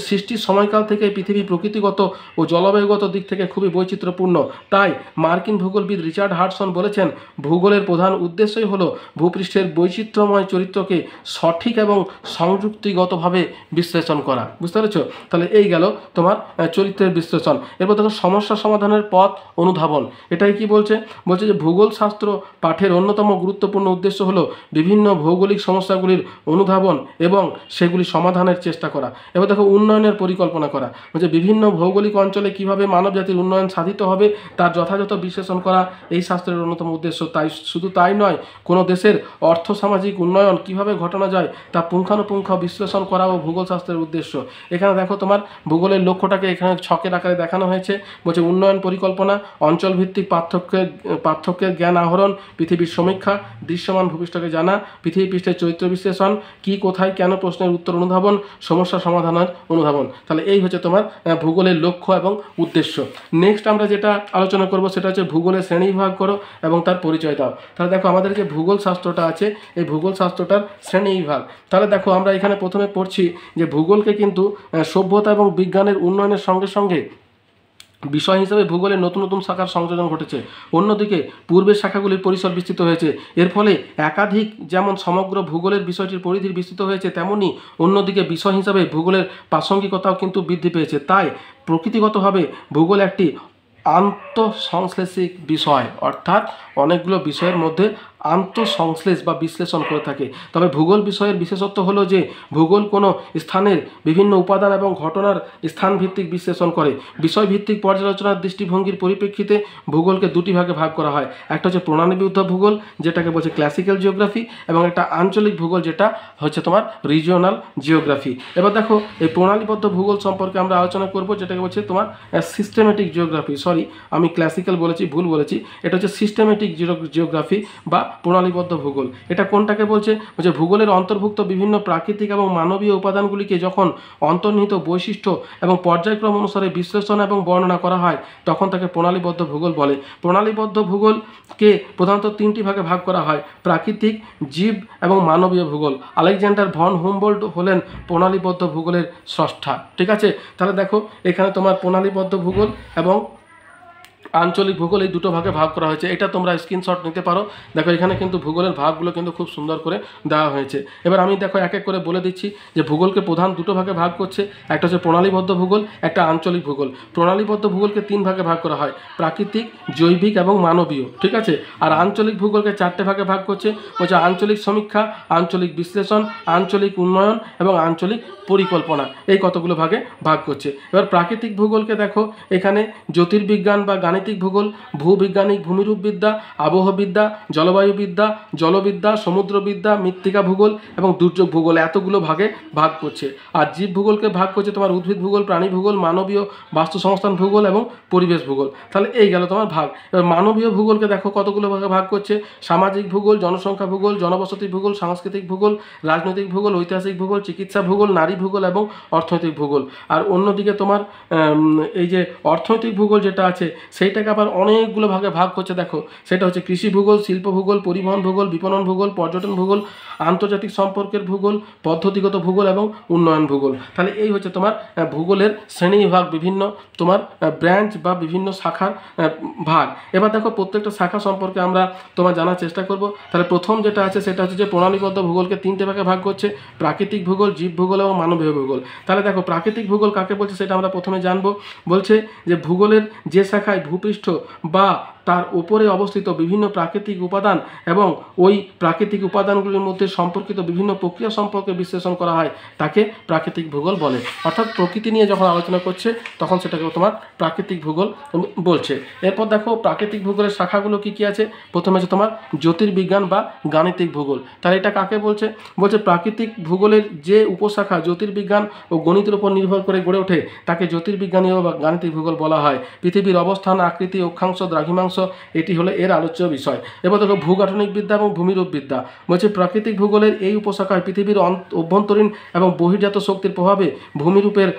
সৃষ্টির সময়কাল থেকে পৃথিবী প্রকৃতিগত ও জলবায়ুগত দিক থেকে খুবই বৈচিত্র্যপূর্ণ, তাই মার্কিন ভূগোলবিদ রিচার্ড হাডসন বলেছেন ভূগোলের প্রধান উদ্দেশ্যই হলো ভূপৃষ্ঠের বৈচিত্র্যময় চরিত্রকে সঠিক এবং সংযুক্তিগতভাবে বিশ্লেষণ করা। বুঝতে পেরেছ? তাহলে এই গেল তোমার চরিত্রের বিশ্লেষণ। এরপর দেখো সমস্যা সমাধানের পথ অনুধাবন। এটাই কি বলছে যে ভূগোল শাস্ত্র পাঠের অন্যতম গুরুত্বপূর্ণ উদ্দেশ্য হলো বিভিন্ন ভৌগোলিক সমস্যাগুলির অনুধাবন এবং সেগুলি সমাধানের চেষ্টা করা। এবার দেখো উন্নয়নের পরিকল্পনা করা। বিভিন্ন ভৌগোলিক অঞ্চলে কিভাবে মানব জাতির উন্নয়ন সাধিত হবে তার যথাযথ বিশ্লেষণ করা এই শাস্ত্রের অন্যতম উদ্দেশ্য। শুধু তাই নয়, কোনো দেশের অর্থসামাজিক উন্নয়ন কিভাবে ঘটানো যায় তা পুঙ্খানুপুঙ্খ বিশ্লেষণ করাও ভূগোল শাস্ত্রের উদ্দেশ্য। এখানে দেখো তোমার ভূগোলের লক্ষ্যটাকে এখানে ছকের আকারে দেখানো হয়েছে। উন্নয়ন পরিকল্পনা, অঞ্চলভিত্তিক পার্থক্যের জ্ঞান আহরণ, পৃথিবীর সমীক্ষা, দৃশ্যমান ভূপৃষ্ঠকে জানা, পৃথিবী পৃষ্ঠের চরিত্র বিশ্লেষণ, কি, কোথায় কোথায়, কেন প্রশ্নের উত্তর অনুধাবন, সমস্যা সমাধানের অনুধাবন। তাহলে এই হচ্ছে তোমার ভূগোলের লক্ষ্য এবং উদ্দেশ্য। নেক্সট আমরা যেটা আলোচনা করব সেটা হচ্ছে ভূগোলের শ্রেণীবিভাগ করো এবং তার পরিচয় দাও। তাহলে দেখো আমাদের যে ভূগোল শাস্ত্রটা আছে এই ভূগোল শাস্ত্রটার শ্রেণীবিভাগ। তাহলে দেখো আমরা এখানে প্রথমে পড়ছি যে ভূগোলকে কিন্তু সভ্যতা এবং বিজ্ঞানের উন্নয়নের সঙ্গে সঙ্গে বিষয় হিসেবে ভূগোলের নতুন নতুন শাখার সংযোজন ঘটেছে। অন্যদিকে পূর্বের শাখাগুলির পরিসর বিস্তৃত হয়েছে। এর ফলে একাধিক যেমন সমগ্র ভূগোলের বিষয়টির পরিধির বিস্তৃত হয়েছে, তেমনি অন্যদিকে বিষয় হিসাবে ভূগোলের প্রাসঙ্গিকতাও কিন্তু বৃদ্ধি পেয়েছে। তাই প্রকৃতিগতভাবে ভূগোল একটি আন্তঃসংশ্লেষিক বিষয়, অর্থাৎ অনেকগুলো বিষয়ের মধ্যে আন্তঃসংশ্লেষ বা বিশ্লেষণ করে থাকে। তবে ভূগোল বিষয়ের বিশেষত্ব হলো যে ভূগোল কোনো স্থানের বিভিন্ন উপাদান এবং ঘটনার স্থানভিত্তিক বিশ্লেষণ করে। বিষয়ভিত্তিক পর্যালোচনার দৃষ্টিভঙ্গির পরিপ্রেক্ষিতে ভূগোলকে দুটি ভাগে ভাগ করা হয়। একটা হচ্ছে প্রণালীবদ্ধ ভূগোল, যেটাকে বলছে ক্লাসিক্যাল জিওগ্রাফি, এবং একটা আঞ্চলিক ভূগোল, যেটা হচ্ছে তোমার রিজিওনাল জিওগ্রাফি। এবার দেখো এই প্রণালীবদ্ধ ভূগোল সম্পর্কে আমরা আলোচনা করব, যেটাকে বলছে তোমার সিস্টেমেটিক জিওগ্রাফি। সরি, আমি ক্লাসিক্যাল বলেছি, ভুল বলেছি। এটা হচ্ছে সিস্টেমেটিক জিওগ্রাফি বা প্রণালীবদ্ধ ভূগোল। এটা কোনটাকে বলছে? বলছে ভূগোলের অন্তর্ভুক্ত বিভিন্ন প্রাকৃতিক এবং মানবীয় উপাদানগুলিকে যখন অন্তর্নিহিত বৈশিষ্ট্য এবং পর্যায়ক্রম অনুসারে বিশ্লেষণ এবং বর্ণনা করা হয় তখন তাকে প্রণালীবদ্ধ ভূগোল বলে। প্রণালীবদ্ধ ভূগোলকে প্রধানত তিনটি ভাগে ভাগ করা হয়: প্রাকৃতিক, জীব এবং মানবীয় ভূগোল। আলেকজান্ডার ভন হুমবোল্ট হলেন প্রণালীবদ্ধ ভূগোলের স্রষ্টা। ঠিক আছে, তাহলে দেখো এখানে তোমার প্রণালীবদ্ধ ভূগোল এবং আঞ্চলিক ভূগোল এই দুটো ভাগে ভাগ করা হয়েছে। এটা তোমরা স্ক্রিনশট নিতে পারো। দেখো এখানে কিন্তু ভূগোলের ভাগগুলো কিন্তু খুব সুন্দর করে দেওয়া হয়েছে। এবার আমি দেখো এক এক করে বলে দিচ্ছি যে ভূগোলকে প্রধান দুটো ভাগে ভাগ করছে। একটা হচ্ছে প্রণালীবদ্ধ ভূগোল, একটা আঞ্চলিক ভূগোল। প্রণালীবদ্ধ ভূগোলকে তিন ভাগে ভাগ করা হয়: প্রাকৃতিক, জৈবিক এবং মানবীয়। ঠিক আছে, আর আঞ্চলিক ভূগোলকে চারটে ভাগে ভাগ করছে। বলছে আঞ্চলিক সমীক্ষা, আঞ্চলিক বিশ্লেষণ, আঞ্চলিক উন্নয়ন এবং আঞ্চলিক পরিকল্পনা, এই কতগুলো ভাগে ভাগ করছে। এবার প্রাকৃতিক ভূগোলকে দেখো এখানে জ্যোতির্বিজ্ঞান বা গাণিতিক ভূগোল, ভূবিজ্ঞানিক ভূমিরূপবিদ্যা, আবহবিদ্যা, জলবায়ুবিদ্যা, জলবিদ্যা, সমুদ্রবিদ্যা, মৃত্তিকা ভূগোল এবং দুর্যোগ ভূগোল, এতগুলো ভাগে ভাগ করছে। আর জীব ভূগোলকে ভাগ করছে তোমার উদ্ভিদ ভূগোল, প্রাণী ভূগোল, মানবীয় বাস্তুসংস্থান ভূগোল এবং পরিবেশ ভূগোল। তাহলে এই গেল তোমার ভাগ। এবার মানবীয় ভূগোলকে দেখো কতগুলো ভাগে ভাগ করছে: সামাজিক ভূগোল, জনসংখ্যা ভূগোল, জনবসতি ভূগোল, সাংস্কৃতিক ভূগোল, রাজনৈতিক ভূগোল, ঐতিহাসিক ভূগোল, চিকিৎসা ভূগোল, নারী ভূগোল এবং অর্থনৈতিক ভূগোল। আর অন্যদিকে তোমার এই যে অর্থনৈতিক ভূগোল যেটা আছে সেইটাকে আবার অনেকগুলো ভাগে ভাগ করছে। দেখো সেটা হচ্ছে কৃষি ভূগোল, শিল্প ভূগোল, পরিবহন ভূগোল, বিপণন ভূগোল, পর্যটন ভূগোল, আন্তর্জাতিক সম্পর্কের ভূগোল, পদ্ধতিগত ভূগোল এবং উন্নয়ন ভূগোল। তাহলে এই হচ্ছে তোমার ভূগোলের শ্রেণীবিভাগ, বিভিন্ন তোমার ব্রাঞ্চ বা বিভিন্ন শাখার ভাগ। এবার দেখো প্রত্যেকটা শাখা সম্পর্কে আমরা তোমার জানার চেষ্টা করব। তাহলে প্রথম যেটা আছে সেটা হচ্ছে যে প্রণালীবদ্ধ ভূগোলকে তিনটে ভাগে ভাগ করছে: প্রাকৃতিক ভূগোল, জীব ভূগোল এবং মানবীয় ভূগোল। তাহলে দেখো প্রাকৃতিক ভূগোল কাকে বলছে সেটা আমরা প্রথমে জানবো। বলছে যে ভূগোলের যে শাখায় ভূপৃষ্ঠ বা তার উপরে অবস্থিত বিভিন্ন প্রাকৃতিক উপাদান এবং ওই প্রাকৃতিক উপাদানগুলির মধ্যে সম্পর্কিত বিভিন্ন প্রক্রিয়া সম্পর্কে বিশ্লেষণ করা হয় তাকে প্রাকৃতিক ভূগোল বলে। অর্থাৎ প্রকৃতি নিয়ে যখন আলোচনা করছে তখন সেটাকে তোমার প্রাকৃতিক ভূগোল বলছে। এরপর দেখো প্রাকৃতিক ভূগোলের শাখাগুলো কী কী আছে। প্রথমে আছে তোমার জ্যোতির্বিজ্ঞান বা গাণিতিক ভূগোল। তাহলে এটা কাকে বলছে? বলছে প্রাকৃতিক ভূগোলের যে উপশাখা জ্যোতির্বিজ্ঞান ও গণিতের উপর নির্ভর করে গড়ে ওঠে তাকে জ্যোতির্বিজ্ঞানীয় বা গাণিতিক ভূগোল বলা হয়। পৃথিবীর অবস্থান, আকৃতি, অক্ষাংশ, দ্রাঘিমাংশ এটি হলো এর আলোচ্য বিষয়। এবার দেখো ভূগাঠনিক বিদ্যা এবং ভূমিরূপ বিদ্যা। বলছে প্রাকৃতিক ভূগোলের এই উপশাখায় পৃথিবীর অভ্যন্তরীণ এবং বহির্জাত শক্তির প্রভাবে ভূমিরূপের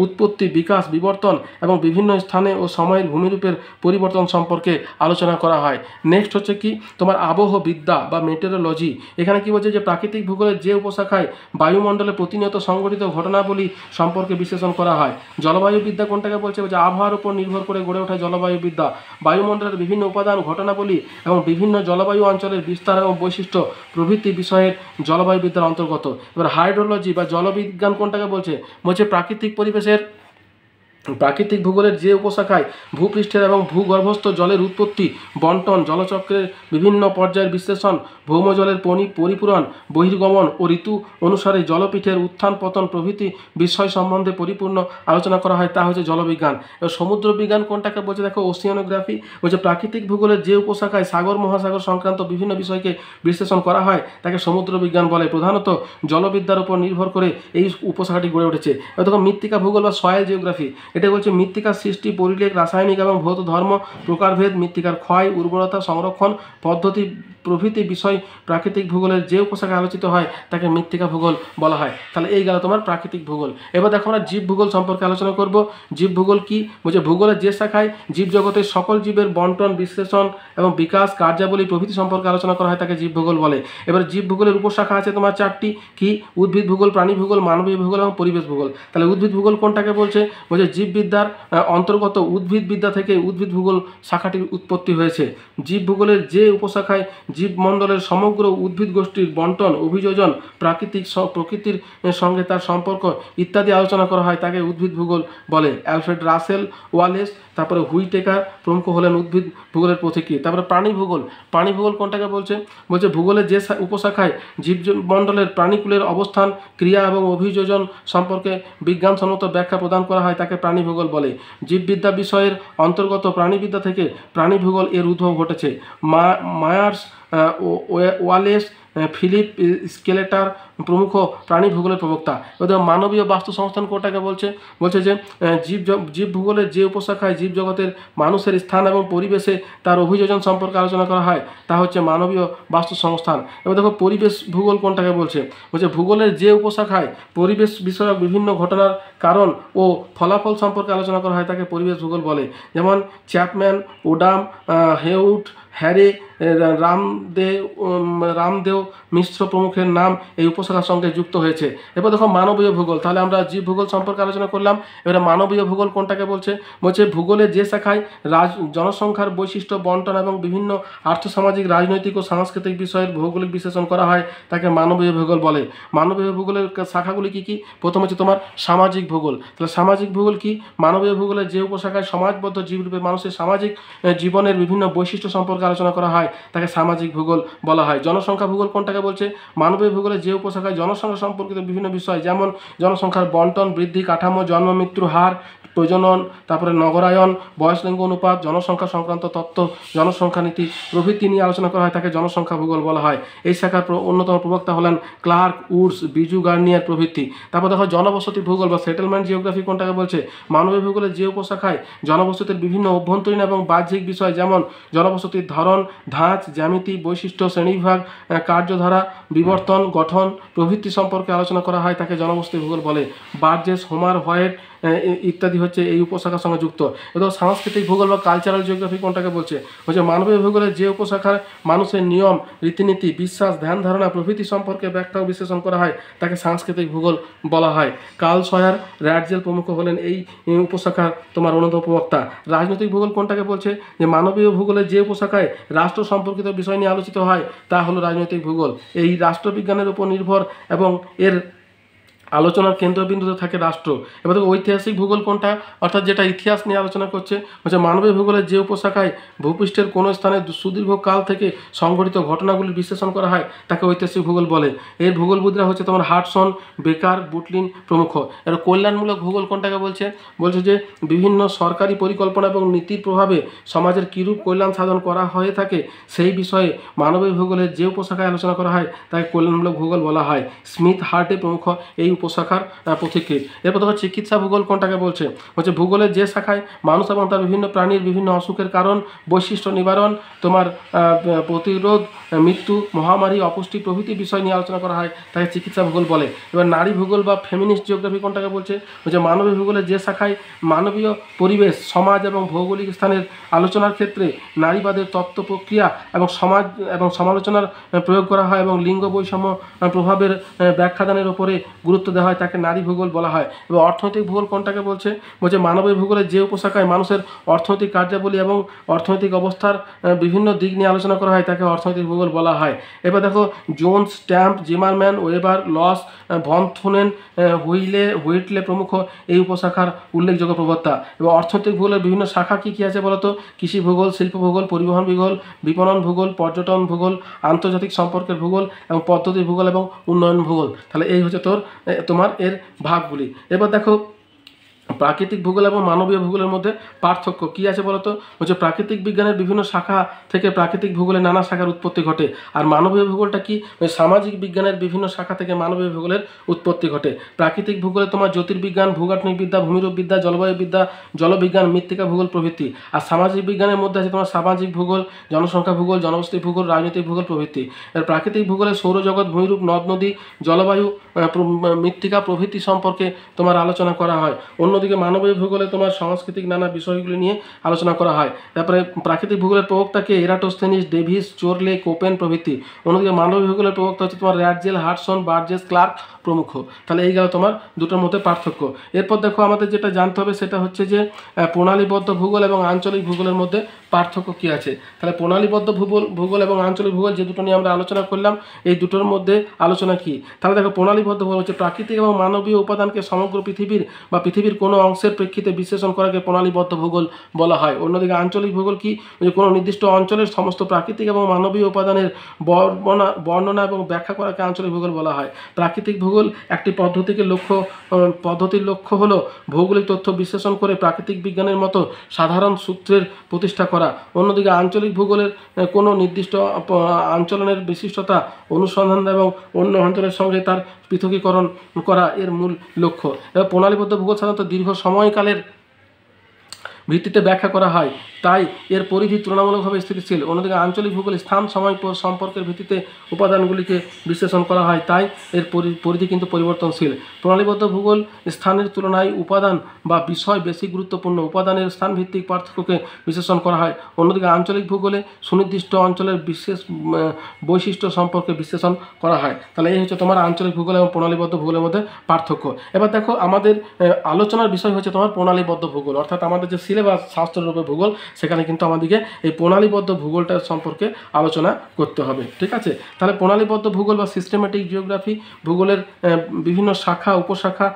উৎপত্তি, বিকাশ, বিবর্তন এবং বিভিন্ন স্থানে ও সময়ের ভূমিরূপের পরিবর্তন সম্পর্কে আলোচনা করা হয়। নেক্সট হচ্ছে কি তোমার আবহবিদ্যা বা মেটেরোলজি। এখানে কি বলছে যে প্রাকৃতিক ভূগোলের যে উপশাখায় বায়ুমণ্ডলে প্রতিনিয়ত সংঘটিত ঘটনাবলী সম্পর্কে বিশ্লেষণ করা হয়। জলবায়ু বিদ্যা কোনটাকে বলছে? যে আবহাওয়ার উপর নির্ভর করে গড়ে ওঠা জলবায়ু বিদ্যা। বায়ুমণ্ডলের বিভিন্ন উপাদান, ঘটনাবলী এবং বিভিন্ন জলবায়ু অঞ্চলের বিস্তার এবং বৈশিষ্ট্য প্রভৃতি বিষয়ের জলবায়ু বিদ্যার অন্তর্গত। এবার হাইড্রোলজি বা জলবিজ্ঞান কোনটাকে বলছে? বলছে প্রাকৃতিক ভূগোলের যে উপশাখায় ভূপৃষ্ঠের এবং ভূগর্ভস্থ জলের উৎপত্তি, বন্টন, জলচক্রের বিভিন্ন পর্যায়ের বিশ্লেষণ, ভৌমজলের পরিপূরণ, বহির্গমন ও ঋতু অনুসারে জলপীঠের উত্থান পতন প্রভৃতি বিষয় সম্বন্ধে পরিপূর্ণ আলোচনা করা হয় তা হচ্ছে জলবিজ্ঞান। এবার সমুদ্র বিজ্ঞান কোনটাকে বলছে? দেখো ওশিয়ানোগ্রাফি। বলছে প্রাকৃতিক ভূগোলের যে উপশাখায় সাগর মহাসাগর সংক্রান্ত বিভিন্ন বিষয়কে বিশ্লেষণ করা হয় তাকে সমুদ্র বিজ্ঞান বলে। প্রধানত জলবিদ্যার উপর নির্ভর করে এই উপশাখাটি গড়ে উঠেছে। এবার দেখো মৃত্তিকা ভূগোল বা সয়েল জিওগ্রাফি। এটা বলছে মৃত্তিকার সৃষ্টি, পরিলেখ, রাসায়নিক এবং ভৌত ধর্ম, প্রকারভেদ, মৃত্তিকার ক্ষয়, উর্বরতা, সংরক্ষণ পদ্ধতি প্রভৃতি বিষয় প্রাকৃতিক ভূগোলের যে উপশাখায় আলোচিত হয় তাকে মৃত্তিকা ভূগোল বলা হয়। তাহলে এই গেল তোমার প্রাকৃতিক ভূগোল। এবার দেখো আমরা জীব ভূগোল সম্পর্কে আলোচনা করব। জীব ভূগোল কি? বলছে ভূগোলের যে শাখায় জীবজগতের সকল জীবের বন্টন, বিশ্লেষণ এবং বিকাশ, কার্যাবলী প্রভৃতি সম্পর্কে আলোচনা করা হয় তাকে জীব ভূগোল বলে। এবার জীব ভূগোলের উপশাখা আছে তোমার 4টি। কি? উদ্ভিদ ভূগোল, প্রাণী ভূগোল, মানবীয় ভূগোল এবং পরিবেশ ভূগোল। তাহলে উদ্ভিদ ভূগোল কোনটাকে বলছে? বলছে জীববিদ্যার অন্তর্গত উদ্ভিদবিদ্যা থেকে উদ্ভিদ ভূগোল শাখাটির উৎপত্তি হয়েছে। জীব ভূগোলের যে উপশাখায় জীবমণ্ডলের সমগ্র উদ্ভিদ গোষ্ঠীর বন্টন, অভিযোজন, প্রকৃতির সঙ্গে তার সম্পর্ক ইত্যাদি আলোচনা করা হয় তাকে উদ্ভিদ ভূগোল বলে। অ্যালফ্রেড রাসেল ওয়ালেস, তারপরে হুইটেকার প্রমুখ হলেন উদ্ভিদ ভূগোলের পথিকৃৎ। তারপরে প্রাণী ভূগোল। প্রাণী ভূগোল কোনটাকে বলছে? বলছে ভূগোলের যে উপশাখায় জীবমণ্ডলের প্রাণীকুলের অবস্থান, ক্রিয়া এবং অভিযোজন সম্পর্কে বিজ্ঞানসম্মত ব্যাখ্যা প্রদান করা হয় তাকে প্রাণী ভূগোল বলে। জীববিদ্যা বিষয়ের অন্তর্গত প্রাণীবিদ্যা থেকে প্রাণী ভূগোল এর উদ্ভব ঘটেছে। মায়ার্স, ওয়ালেস, ফিলিপ স্কেলেটার প্রমুখ প্রাণী ভূগোলের প্রবক্তা। এবার মানবীয় বাস্তু সংস্থান কোনটাকে বলছে? বলছে যে জীব ভূগোলের যে উপশাখায় জীবজগতের মানুষের স্থান এবং পরিবেশে তার অভিযোজন সম্পর্কে আলোচনা করা হয় তা হচ্ছে মানবীয় বাস্তু সংস্থান। এবার দেখো পরিবেশ ভূগোল কোনটাকে বলছে? বলছে ভূগোলের যে উপশাখায় পরিবেশ বিষয়ক বিভিন্ন ঘটনার কারণ ও ফলাফল সম্পর্কে আলোচনা করা হয় তাকে পরিবেশ ভূগোল বলে। যেমন চ্যাপম্যান, ওডাম, হেউট, হ্যারে, রামদেও মিশ্র প্রমুখের নাম এই উপশাখার সঙ্গে যুক্ত হয়েছে। এবার দেখো মানবীয় ভূগোল। তাহলে আমরা জীব ভূগোল সম্পর্কে আলোচনা করলাম। এবারে মানবীয় ভূগোল কোনটাকে বলছে? বলছে ভূগোলের যে শাখায় জনসংখ্যার বৈশিষ্ট্য, বন্টন এবং বিভিন্ন আর্থসামাজিক, রাজনৈতিক ও সাংস্কৃতিক বিষয়ের ভৌগোলিক বিশ্লেষণ করা হয় তাকে মানবীয় ভূগোল বলে। মানবীয় ভূগোলের শাখাগুলি কী কী? প্রথম হচ্ছে তোমার সামাজিক ভূগোল। তাহলে সামাজিক ভূগোল কি? মানবীয় ভূগোলের যে উপশাখায় সমাজবদ্ধ জীবরূপে মানুষের সামাজিক জীবনের বিভিন্ন বৈশিষ্ট্য সম্পর্কে আলোচনা করা হয় তাকে সামাজিক ভূগোল বলা হয়। জনসংখ্যা ভূগোল কোনটাকে বলছে? মানবীয় ভূগোলের যে উপশাখায় জনসংখ্যা সম্পর্কিত বিভিন্ন বিষয় যেমন জনসংখ্যার বন্টন, বৃদ্ধি, কাঠামো, জন্ম মৃত্যুর হার, প্রজনন, তারপরে নগরায়ন, বয়সলিঙ্গ অনুপাত, জনসংখ্যা সংক্রান্ত তত্ত্ব, জনসংখ্যা নীতি প্রভৃতি নিয়ে আলোচনা করা হয় তাকে জনসংখ্যা ভূগোল বলা হয়। এই শাখার অন্যতম প্রবক্তা হলেন ক্লার্ক, উডস, বিজু গার্নিয়ার প্রভৃতি। তারপর দেখো জনবসতি ভূগোল বা সেটেলমেন্ট জিওগ্রাফি কোনটাকে বলছে? মানবীয় ভূগোলের যে উপশাখায় জনবসতির বিভিন্ন অভ্যন্তরীণ এবং বাহ্যিক বিষয় যেমন জনবসতির ধরন, ধাঁচ, জ্যামিতি, বৈশিষ্ট্য, শ্রেণীবিভাগ, কার্যধারা, বিবর্তন, গঠন প্রভৃতি সম্পর্কে আলোচনা করা হয় তাকে জনবসতি ভূগোল বলে। বার্জেস, হোমার, হোয়াইট ইত্যাদি হচ্ছে এই উপশাখার সঙ্গে যুক্ত। এবং সাংস্কৃতিক ভূগোল বা কালচারাল জিওগ্রাফি কোনটাকে বলছে? বলছে মানবীয় ভূগোলের যে উপশাখার মানুষের নিয়ম, রীতিনীতি, বিশ্বাস, ধ্যান ধারণা প্রভৃতি সম্পর্কে ব্যাখ্যা ও বিশ্লেষণ করা হয় তাকে সাংস্কৃতিক ভূগোল বলা হয়। কার্ল সয়ার, র্যাডজেল প্রমুখ হলেন এই উপশাখার তোমার অন্যতম প্রবক্তা। রাজনৈতিক ভূগোল কোনটাকে বলছে? যে মানবীয় ভূগোলের যে উপশাখায় রাষ্ট্র সম্পর্কিত বিষয় নিয়ে আলোচিত হয় তা হলো রাজনৈতিক ভূগোল। এই রাষ্ট্রবিজ্ঞানের উপর নির্ভর এবং এর আলোচনার কেন্দ্রবিন্দুতে থাকে রাষ্ট্র। এবার দেখো ঐতিহাসিক ভূগোল কোনটা? অর্থাৎ যেটা ইতিহাস নিয়ে আলোচনা করছে। হচ্ছে মানবীয় ভূগোলের যে উপশাখায় ভূপৃষ্ঠের কোনো স্থানে সুদীর্ঘ কাল থেকে সংঘটিত ঘটনাগুলির বিশ্লেষণ করা হয় তাকে ঐতিহাসিক ভূগোল বলে। এর ভূগোলবিদরা হচ্ছে তোমার হাডসন, বেকার, বুটলিন প্রমুখ। এর কল্যাণমূলক ভূগোল কোনটাকে বলছে? বলছে যে বিভিন্ন সরকারি পরিকল্পনা এবং নীতির প্রভাবে সমাজের কীরূপ কল্যাণ সাধন করা হয়ে থাকে সেই বিষয়ে মানবীয় ভূগোলের যে উপশাখায় আলোচনা করা হয় তাকে কল্যাণমূলক ভূগোল বলা হয়। স্মিথ, হার্টে প্রমুখ এই উপশাখার পথিকৃৎ। এরপর দেখো চিকিৎসা ভূগোল কোনটাকে বলছে? হচ্ছে ভূগোলের যে শাখায় মানুষ এবং তার বিভিন্ন প্রাণীর বিভিন্ন অসুখের কারণ, বৈশিষ্ট্য, নিবারণ, তোমার প্রতিরোধ, মৃত্যু, মহামারী, অপুষ্টি প্রভৃতি বিষয় নিয়ে আলোচনা করা হয় তাকে চিকিৎসা ভূগোল বলে। এবার নারী ভূগোল বা ফেমিনিস্ট জিওগ্রাফি কোনটাকে বলছে? হচ্ছে মানবীয় ভূগোলের যে শাখায় মানবীয় পরিবেশ, সমাজ এবং ভৌগোলিক স্থানের আলোচনার ক্ষেত্রে নারীবাদের তত্ত্ব, প্রক্রিয়া এবং সমাজ এবং সমালোচনার প্রয়োগ করা হয় এবং লিঙ্গ বৈষম্য প্রভাবের ব্যাখ্যাদানের উপরে গুরুত্ব দেওয়া হয় তাকে নারী ভূগোল বলা হয়। এবং অর্থনৈতিক ভূগোল কোনটাকে বলছে? বলছে মানবীয় ভূগোলের যে উপশাখায় মানুষের অর্থনৈতিক কার্যাবলী এবং অর্থনৈতিক অবস্থার বিভিন্ন দিক নিয়ে আলোচনা করা হয় তাকে অর্থনৈতিক ভূগোল বলা হয়। এবার দেখো Jones, Stamp, Zimmermann, Weber, Losch, von Thunen, Whittlesey প্রমুখ এই উপশাখার উল্লেখযোগ্য প্রবক্তা। এবং অর্থনৈতিক ভূগোলের বিভিন্ন শাখা কী কী আছে বলতো? কৃষি ভূগোল, শিল্প ভূগোল, পরিবহন ভূগোল, বিপণন ভূগোল, পর্যটন ভূগোল, আন্তর্জাতিক সম্পর্কের ভূগোল এবং পদ্ধতি ভূগোল এবং উন্নয়ন ভূগোল। তাহলে এই হচ্ছে তোমার এর ভাগগুলি। এবার দেখো প্রাকৃতিক ভূগোল এবং মানবীয় ভূগোলের মধ্যে পার্থক্য কী আছে বলতো? হচ্ছে প্রাকৃতিক বিজ্ঞানের বিভিন্ন শাখা থেকে প্রাকৃতিক ভূগোলের নানা শাখার উৎপত্তি ঘটে, আর মানবীয় ভূগোলটা কি? সামাজিক বিজ্ঞানের বিভিন্ন শাখা থেকে মানবীয় ভূগোলের উৎপত্তি ঘটে। প্রাকৃতিক ভূগোলে তোমার জ্যোতির্বিজ্ঞান, ভূগাঠনিকবিদ্যা, ভূমিরূপবিদ্যা, জলবায়ুবিদ্যা, জলবিজ্ঞান, মৃত্তিকা ভূগোল প্রভৃতি। আর সামাজিক বিজ্ঞানের মধ্যে আছে তোমার সামাজিক ভূগোল, জনসংখ্যা ভূগোল, জনবসতি ভূগোল, রাজনৈতিক ভূগোল প্রভৃতি। আর প্রাকৃতিক ভূগোলে সৌরজগৎ, ভূমিরূপ, নদ নদী, জলবায়ু, মৃত্তিকা প্রভৃতি সম্পর্কে তোমার আলোচনা করা হয়। অন্যদিকে মানবীয় ভূগোলে তোমার সাংস্কৃতিক নানা বিষয়গুলি নিয়ে আলোচনা করা হয়। তারপরে প্রাকৃতিক ভূগোলের প্রবক্তাকে এরাটোস্থেনিস, ডেভিস, চোরলে, কোপেন প্রভৃতি। অন্যদিকে মানবীয় ভূগোলের প্রবক্তা হচ্ছে তোমার র্যাডজেল, হাডসন, বার্জেস, ক্লার্ক প্রমুখ। তাহলে এই গেল তোমার দুটোর মধ্যে পার্থক্য। এরপর দেখো আমাদের যেটা জানতে হবে সেটা হচ্ছে যে প্রণালীবদ্ধ ভূগোল এবং আঞ্চলিক ভূগোলের মধ্যে পার্থক্য কী আছে। তাহলে প্রণালীবদ্ধ ভূগোল এবং আঞ্চলিক ভূগোল যে দুটো নিয়ে আমরা আলোচনা করলাম, এই দুটোর মধ্যে আলোচনা কী? তাহলে দেখো প্রণালীবদ্ধ ভূগোল হচ্ছে প্রাকৃতিক এবং মানবীয় উপাদানকে সমগ্র পৃথিবীর কোনো অংশের প্রেক্ষিতে বিশ্লেষণ করাকে প্রণালীবদ্ধ ভূগোল বলা হয়। অন্যদিকে আঞ্চলিক ভূগোল কি? যে কোনো নির্দিষ্ট অঞ্চলের সমস্ত প্রাকৃতিক এবং মানবীয় উপাদানের বর্ণনা এবং ব্যাখ্যা করাকে আঞ্চলিক ভূগোল বলা হয়। প্রাকৃতিক ভূগোল একটি পদ্ধতির লক্ষ্য হলো ভৌগোলিক তথ্য বিশ্লেষণ করে প্রাকৃতিক বিজ্ঞানের মতো সাধারণ সূত্রের প্রতিষ্ঠা করা। অন্যদিকে আঞ্চলিক ভূগোলের কোনো নির্দিষ্ট অঞ্চলের বিশিষ্টতা অনুসন্ধান এবং অন্য অঞ্চলের সঙ্গে তার পৃথকীকরণ করা এর মূল লক্ষ্য। এবং প্রণালীবদ্ধ ভূগোল সাধারণত দীর্ঘ সময়কালের ভিত্তিতে ব্যাখ্যা করা হয়, তাই এর পরিধি তুলনামূলকভাবে স্থিতিশীল। অন্যদিকে আঞ্চলিক ভূগোল স্থান, সময়, সম্পর্কের ভিত্তিতে উপাদানগুলিকে বিশ্লেষণ করা হয়, তাই এর পরিধি কিন্তু পরিবর্তনশীল। প্রণালীবদ্ধ ভূগোল স্থানের তুলনায় উপাদান বা বিষয় বেশি গুরুত্বপূর্ণ, উপাদানের স্থানভিত্তিক পার্থক্যকে বিশ্লেষণ করা হয়। অন্যদিকে আঞ্চলিক ভূগোলে সুনির্দিষ্ট অঞ্চলের বিশেষ বৈশিষ্ট্য সম্পর্কে বিশ্লেষণ করা হয়। তাহলে এই হচ্ছে তোমার আঞ্চলিক ভূগোল এবং প্রণালীবদ্ধ ভূগোলের মধ্যে পার্থক্য। এবার দেখো আমাদের আলোচনার বিষয় হচ্ছে তোমার প্রণালীবদ্ধ ভূগোল, অর্থাৎ আমাদের যে সিলেবাস শাস্ত্ররূপে ভূগোল, সেখানে কিন্তু আমাদেরকে এই প্রণালীবদ্ধ ভূগোলটা সম্পর্কে আলোচনা করতে হবে। ঠিক আছে? তাহলে প্রণালীবদ্ধ ভূগোল বা সিস্টেমেটিক জিওগ্রাফি ভূগোলের বিভিন্ন শাখা উপশাখা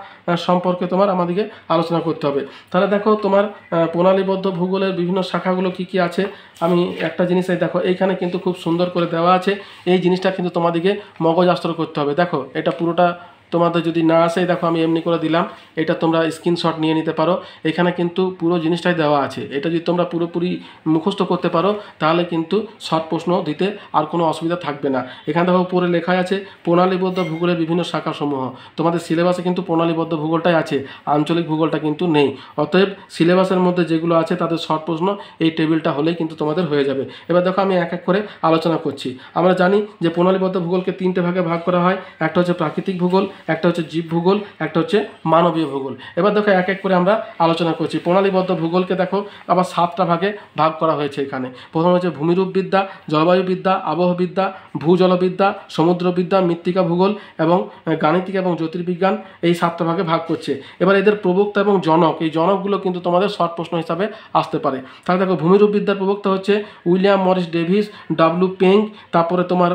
সম্পর্কে তোমার আমাদেরকে আলোচনা করতে হবে। তাহলে দেখো তোমার প্রণালীবদ্ধ ভূগোলের বিভিন্ন শাখাগুলো কি কি আছে। আমি একটা জিনিসই দেখো এইখানে কিন্তু খুব সুন্দর করে দেওয়া আছে, এই জিনিসটা কিন্তু তোমাদেরকে মগজস্থ করতে হবে। দেখো এটা পুরোটা তোমাদের যদি না আসে, দেখো আমি এমনি করে দিলাম, এটা তোমরা স্ক্রিনশট নিয়ে নিতে পারো। এখানে কিন্তু পুরো জিনিসটাই দেওয়া আছে, এটা যদি তোমরা পুরোপুরি মুখস্থ করতে পারো তাহলে কিন্তু শর্ট প্রশ্ন দিতে আর কোনো অসুবিধা থাকবে না। এখানে দেখো উপরে লেখা আছে প্রণালীবদ্ধ ভূগোলের বিভিন্ন শাখাসমূহ। তোমাদের সিলেবাসে কিন্তু প্রণালীবদ্ধ ভূগোলটাই আছে, আঞ্চলিক ভূগোলটা কিন্তু নেই। অতএব সিলেবাসের মধ্যে যেগুলো আছে তাদের শর্ট প্রশ্ন এই টেবিলটা হলেই কিন্তু তোমাদের হয়ে যাবে। এবার দেখো আমি এক এক করে আলোচনা করছি। আমরা জানি যে প্রণালীবদ্ধ ভূগোলকে তিনটে ভাগে ভাগ করা হয়, একটা হচ্ছে প্রাকৃতিক ভূগোল, একটা হচ্ছে জীব ভূগোল, একটা হচ্ছে মানবীয় ভূগোল। এবার দেখো এক এক করে আমরা আলোচনা করছি। প্রণালীবদ্ধ ভূগোলকে দেখো আবার 7টা ভাগে ভাগ করা হয়েছে এখানে। প্রথম হচ্ছে ভূমিরূপবিদ্যা, জলবায়ুবিদ্যা, আবহবিদ্যা, ভূজলবিদ্যা, সমুদ্রবিদ্যা, মৃত্তিকা ভূগোল এবং গাণিতিক এবং জ্যোতির্বিজ্ঞান, এই 7টা ভাগে ভাগ করছে। এবার এদের প্রবক্তা এবং জনক, এই জনকগুলো কিন্তু তোমাদের শর্ট প্রশ্ন হিসাবে আসতে পারে। তাহলে দেখো ভূমিরূপবিদ্যার প্রবক্তা হচ্ছে William Morris Davis, W Penck, তারপরে তোমার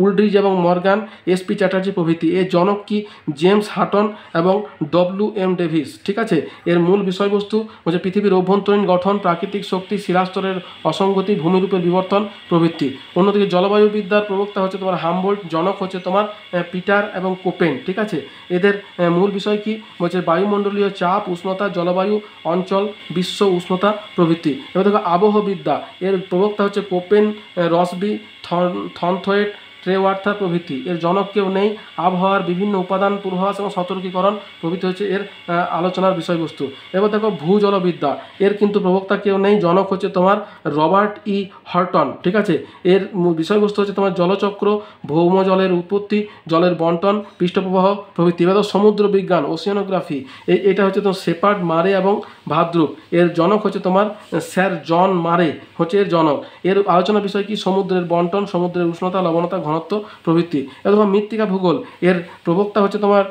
উলড্রিজ এবং মর্গান, এসপি চ্যাটার্জি প্রভৃতি। এর জনক কি? জেমস হাটন এবং ডব্লিউ.এম. ডেভিস। ঠিক আছে? এর মূল বিষয়বস্তু হচ্ছে পৃথিবীর অভ্যন্তরীণ গঠন, প্রাকৃতিক শক্তি, শিলাস্তরের অসঙ্গতি, ভূমিরূপের বিবর্তন প্রভৃতি। অন্যদিকে জলবায়ুবিদ্যার প্রবক্তা হচ্ছে তোমার হামবোল্ট, জনক হচ্ছে তোমার পিটার এবং কোপেন। ঠিক আছে? এদের মূল বিষয় কি বলছে? বায়ুমণ্ডলীয় চাপ, উষ্ণতা, জলবায়ু অঞ্চল, বিশ্ব উষ্ণতা প্রভৃতি। এবার দেখো আবহবিদ্যা, এর প্রবক্তা হচ্ছে কোপেন, রসবি, থর্নথয়েট, ট্রেওয়ার্থার প্রভৃতি। এর জনক কেউ নেই। আবহাওয়ার বিভিন্ন উপাদান, পূর্বাভাস এবং সতর্কীকরণ প্রভৃতি হচ্ছে এর আলোচনার বিষয়বস্তু। এবার দেখো ভূজলবিদ্যা, এর কিন্তু প্রবক্তা কেউ নেই, জনক হচ্ছে তোমার রবার্ট ই হর্টন। ঠিক আছে? এর বিষয়বস্তু হচ্ছে তোমার জলচক্র, ভৌম জলের উৎপত্তি, জলের বন্টন, পৃষ্ঠপ্রবাহ প্রভৃতি। এবার সমুদ্র বিজ্ঞান, ওশিয়ানোগ্রাফি, এটা হচ্ছে তোমার শেপার্ড, মারে এবং ভাদ্রুপ। এর জনক হচ্ছে তোমার স্যার জন মারে হচ্ছে এর জনক। এর আলোচনার বিষয় কি? সমুদ্রের বন্টন, সমুদ্রের উষ্ণতা, লবণতা, ঘনত্ব প্রভৃতি। এবার তোমার মৃত্তিকা ভূগোল, এর প্রবক্তা হচ্ছে তোমার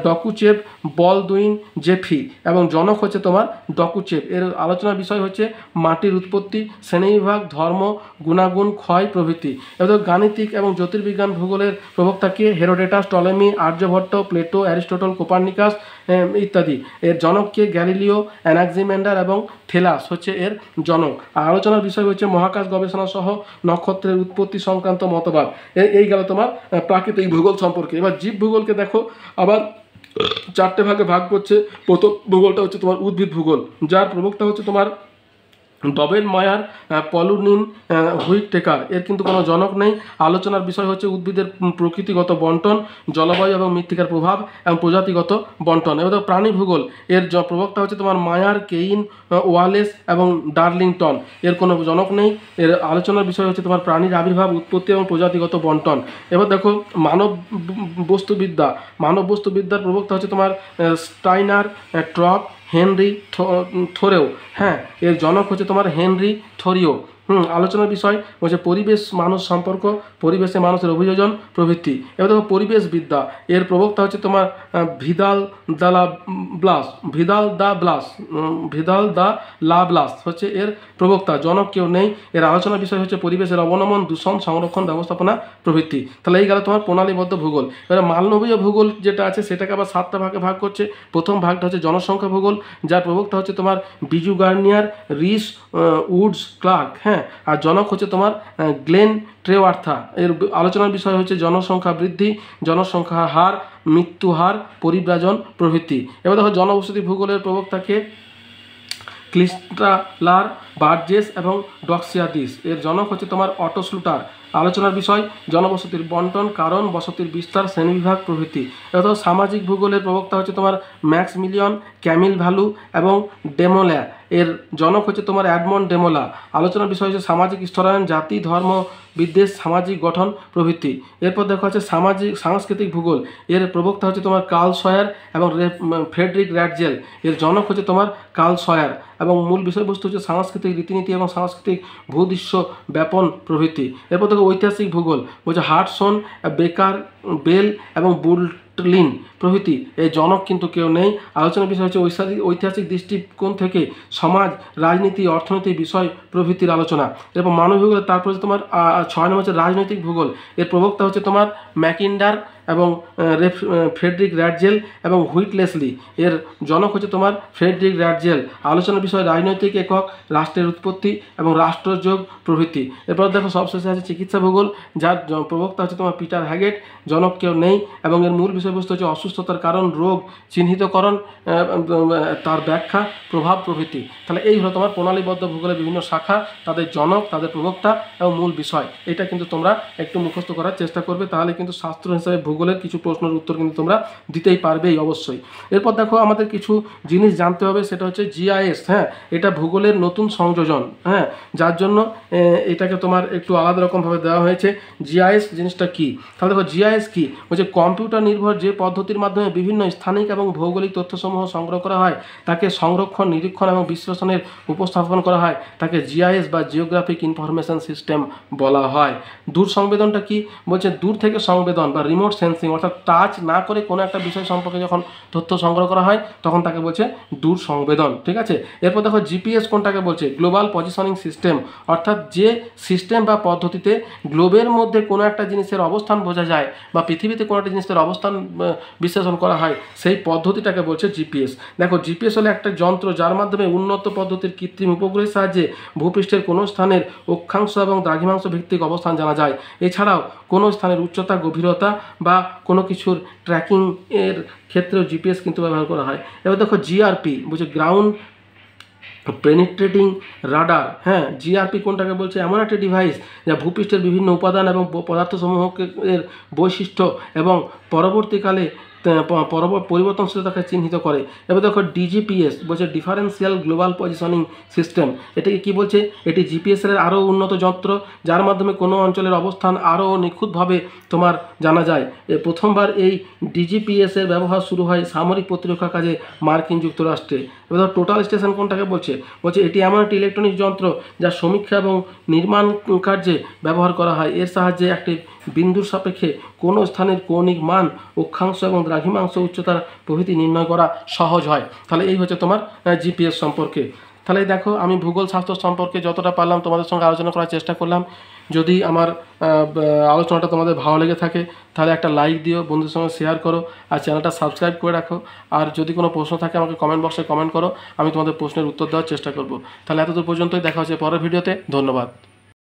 ডকুচেভ, বলদুইন জেফি এবং জনক হচ্ছে তোমার ডকুচেভ। এর আলোচনার বিষয় হচ্ছে মাটির উৎপত্তি, শ্রেণীবিভাগ, ধর্ম, গুণাগুণ, ক্ষয় প্রভৃতি। এবার গাণিতিক এবং জ্যোতির্বিজ্ঞান ভূগোলের প্রবক্তা কে? Herodotus, Ptolemy, Aryabhatta, Plato, Aristotle, Copernicus ইত্যাদি। এর জনক কে? গ্যালিলিও, অ্যানাক্সিমেন্ডার এবং থেলাস হচ্ছে এর জনক। আর আলোচনার বিষয় হচ্ছে মহাকাশ গবেষণা সহ নক্ষত্রের উৎপত্তি সংক্রান্ত মতবাদ। এই গেল তোমার প্রাকৃতিক ভূগোল সম্পর্কে। এবার জীব ভূগোলকে দেখো আবার চারটে ভাগে ভাগ করছে। প্রথম ভূগোলটা হচ্ছে তোমার উদ্ভিদ ভূগোল, যার প্রবক্তা হচ্ছে তোমার ডবেল মায়ার পলুনিন হুইটেকার। এর কিন্তু কোনো জনক নেই। আলোচনার বিষয় হচ্ছে উদ্ভিদের প্রকৃতিগত বন্টন, জলবায়ু এবং মৃত্তিকার প্রভাব এবং প্রজাতিগত বন্টন। এবার প্রাণী ভূগোল, এর প্রবক্তা হচ্ছে তোমার মায়ার, কেইন, ওয়ালেস এবং ডার্লিংটন। এর কোনো জনক নেই। এর আলোচনার বিষয় হচ্ছে তোমার প্রাণীর আবির্ভাব, উৎপত্তি এবং প্রজাতিগত বন্টন। এবার দেখো মানব বস্তুবিদ্যা। মানব বস্তুবিদ্যার প্রবক্তা হচ্ছে তোমার স্টাইনার, ট্রপ, হেনরি থোরেও। হ্যাঁ, এর জনক হচ্ছে তোমার হেনরি থোরিও। আলোচনার বিষয় হচ্ছে পরিবেশ মানুষ সম্পর্ক, পরিবেশে মানুষের অভিযোজন প্রভৃতি। এবার দেখো পরিবেশবিদ্যা, এর প্রবক্তা হচ্ছে তোমার ভিদাল দা ব্লাস। ভিদাল দা লা ব্লাস হচ্ছে এর প্রবক্তা, জনক কেউ নেই। এর আলোচনার বিষয় হচ্ছে পরিবেশের অবনমন, দূষণ, সংরক্ষণ, ব্যবস্থাপনা প্রভৃতি। তাহলে এই গেল তোমার প্রণালীবদ্ধ ভূগোল। এবার মানবীয় ভূগোল যেটা আছে সেটাকে আবার 7টা ভাগে ভাগ করছে। প্রথম ভাগটা হচ্ছে জনসংখ্যা ভূগোল, যার প্রবক্তা হচ্ছে তোমার বিজু গার্নিয়ার, রিস উডস ক্লার্ক। হ্যাঁ, আর জনক হচ্ছে তোমার গ্লেন ট্রেওয়ার্থা। এর আলোচনার বিষয় হচ্ছে জনসংখ্যা বৃদ্ধি, জনসংখ্যার হার, মৃত্যু হার, পরিব্রাজন প্রভৃতি। এবার দেখো জনবসতি ভূগোলের প্রবক্তাকে ক্লিস্টালার, বার্জেস এবং ডক্সিয়াদিস। এর জনক হচ্ছে তোমার অটো স্লুটার। আলোচনার বিষয় জনবসতির বন্টন, কারণ, বসতির বিস্তার, শ্রেণীবিভাগ প্রভৃতি। এবার সামাজিক ভূগোলের প্রবক্তা হচ্ছে তোমার ম্যাক্সমিলিয়ন, ক্যামিল ভ্যালু এবং ডেমোলা। এর জনক হচ্ছে তোমার অ্যাডমন্ড ডেমোলা। আলোচনার বিষয় হচ্ছে সামাজিক স্তরায়ন, জাতি, ধর্ম, বিদ্বেষ, সামাজিক গঠন প্রভৃতি। এরপর দেখা হচ্ছে সাংস্কৃতিক ভূগোল। এর প্রবক্তা হচ্ছে তোমার কার্ল সয়ার এবং ফ্রেডরিক র্যাটজেল। এর জনক হচ্ছে তোমার কার্ল সয়ার এবং মূল বিষয়বস্তু হচ্ছে সাংস্কৃতিক রীতিনীতি এবং সাংস্কৃতিক ভূদৃশ্য ব্যাপন প্রভৃতি। এরপর দেখো ঐতিহাসিক ভূগোল বলছে হার্টসন, বেকার, বেল এবং বুল্টলিন প্রভৃতি। এই জনক কিন্তু কেউ নেই। আলোচনার বিষয় হচ্ছে ঐতিহাসিক দৃষ্টিকোণ থেকে সমাজ, রাজনীতি, অর্থনীতি বিষয় প্রভৃতির আলোচনা। এরপর মানব ভূগোল, তারপর হচ্ছে তোমার 6 নম্বর হচ্ছে রাজনৈতিক ভূগোল। এর প্রবক্তা হচ্ছে তোমার ম্যাকিন্ডার এবং ফ্রেডরিক র্যাটজেল এবং হুইটলেসলি। এর জনক হচ্ছে তোমার ফ্রেডরিক র্যাটজেল। আলোচনার বিষয় রাজনৈতিক একক, রাষ্ট্রের উৎপত্তি এবং রাষ্ট্রযোগ প্রভৃতি। এরপর দেখো সবশেষে আছে চিকিৎসা ভূগোল, যার প্রবক্তা হচ্ছে তোমার পিটার হ্যাগেট। জনক কেউ নেই এবং এর মূল বিষয়বস্তু হচ্ছে অসুস্থতার কারণ, রোগ চিহ্নিতকরণ, তার ব্যাখ্যা, প্রভাব প্রভৃতি। তাহলে এই হলো তোমার প্রণালীবদ্ধ ভূগোলের বিভিন্ন শাখা, তাদের জনক, তাদের প্রবক্তা এবং মূল বিষয়। এটা কিন্তু তোমরা একটু মুখস্থ করার চেষ্টা করবে, তাহলে কিন্তু শাস্ত্র হিসাবে ভূগোলের কিছু প্রশ্নের উত্তর কিন্তু তোমরা দিতেই পারবেই অবশ্যই। এরপর দেখো আমাদের কিছু জিনিস জানতে হবে, সেটা হচ্ছে জিআইএস। হ্যাঁ, এটা ভূগোলের নতুন সংযোজন। হ্যাঁ, যার জন্য এটাকে তোমার একটু আলাদা রকমভাবে দেওয়া হয়েছে। জিআইএস জিনিসটা কি? তাহলে দেখো জিআইএস কি হচ্ছে কম্পিউটার নির্ভর যে পদ্ধতির মাধ্যমে বিভিন্ন স্থানিক এবং ভৌগোলিক তথ্যসমূহ সংগ্রহ করা হয়, তাকে সংরক্ষণ, নিরীক্ষণ এবং বিশ্লেষণের উপস্থাপন করা হয়, তাকে জিআইএস বা জিওগ্রাফিক ইনফরমেশন সিস্টেম বলা হয়। দূর সংবেদনটা কি বলছে? দূর থেকে সংবেদন বা রিমোট সেন্সিং, অর্থাৎ টাচ না করে কোনো একটা বিষয় সম্পর্কে যখন তথ্য সংগ্রহ করা হয় তখন তাকে বলছে দূর সংবেদন। ঠিক আছে, এরপর দেখো জিপিএস কোনটাকে বলছে? গ্লোবাল পজিশনিং সিস্টেম, অর্থাৎ যে সিস্টেম বা পদ্ধতিতে গ্লোবের মধ্যে কোনো একটা জিনিসের অবস্থান বোঝা যায় বা পৃথিবীতে কোনো একটা জিনিসের অবস্থান বিশ্লেষণ করা হয়, সেই পদ্ধতিটাকে বলছে জিপিএস। দেখো জিপিএস হলো একটা যন্ত্র যার মাধ্যমে উন্নত পদ্ধতির কৃত্রিম উপগ্রহের সাহায্যে ভূপৃষ্ঠের কোনো স্থানের অক্ষাংশ এবং দ্রাঘিমাংশ ভিত্তিক অবস্থান জানা যায়। এছাড়াও কোনো স্থানের উচ্চতা, গভীরতা বা কোনো কিছুর ট্র্যাকিং এর ক্ষেত্রেও জিপিএস কিন্তু ব্যবহার করা হয়। এবার দেখো জিআরপি বলছে গ্রাউন্ড পেনিট্রেটিং রাডার। হ্যাঁ, জিআরপি কোনটাকে বলছে? এমন একটা ডিভাইস যা ভূপৃষ্ঠের বিভিন্ন উপাদান এবং পদার্থসমূহকে এর বৈশিষ্ট্য এবং পরবর্তীকালে পরিবর্তনশীলতাকে চিহ্নিত করে। এবার দেখো ডিজিপিএস বলছে ডিফারেন্সিয়াল গ্লোবাল পজিশনিং সিস্টেম। এটাকে কি বলছে? এটি জিপিএসের আরও উন্নত যন্ত্র যার মাধ্যমে কোনো অঞ্চলের অবস্থান আরও নিখুঁতভাবে তোমার জানা যায়। প্রথমবার এই ডিজিপিএসের ব্যবহার শুরু হয় সামরিক প্রতিরক্ষা কাজে মার্কিন যুক্তরাষ্ট্রে। এবার ধর টোটাল স্টেশন কোনটাকে বলছে? বলছে এটি এমন একটি ইলেকট্রনিক যন্ত্র যা সমীক্ষা এবং নির্মাণ কার্যে ব্যবহার করা হয়। এর সাহায্যে একটি বিন্দুর সাপেক্ষে কোনো স্থানের কৌণিক মান, অক্ষাংশ এবং দ্রাঘিমাংশ, উচ্চতার প্রভৃতি নির্ণয় করা সহজ হয়। তাহলে এই হচ্ছে তোমার জিপিএস সম্পর্কে। তাহলে দেখো আমি ভূগোল শাস্ত্র সম্পর্কে যতটা পারলাম তোমাদের সঙ্গে আলোচনা করার চেষ্টা করলাম। যদি আমার আলোচনাটা তোমাদের ভালো লেগে থাকে তাহলে একটা লাইক দিও, বন্ধুদের সঙ্গে শেয়ার করো আর চ্যানেলটা সাবস্ক্রাইব করে রাখো। আর যদি কোনো প্রশ্ন থাকে আমাকে কমেন্ট বক্সে কমেন্ট করো, আমি তোমাদের প্রশ্নের উত্তর দেওয়ার চেষ্টা করব। তাহলে এতদূর পর্যন্তই, দেখা হচ্ছে পরের ভিডিওতে। ধন্যবাদ।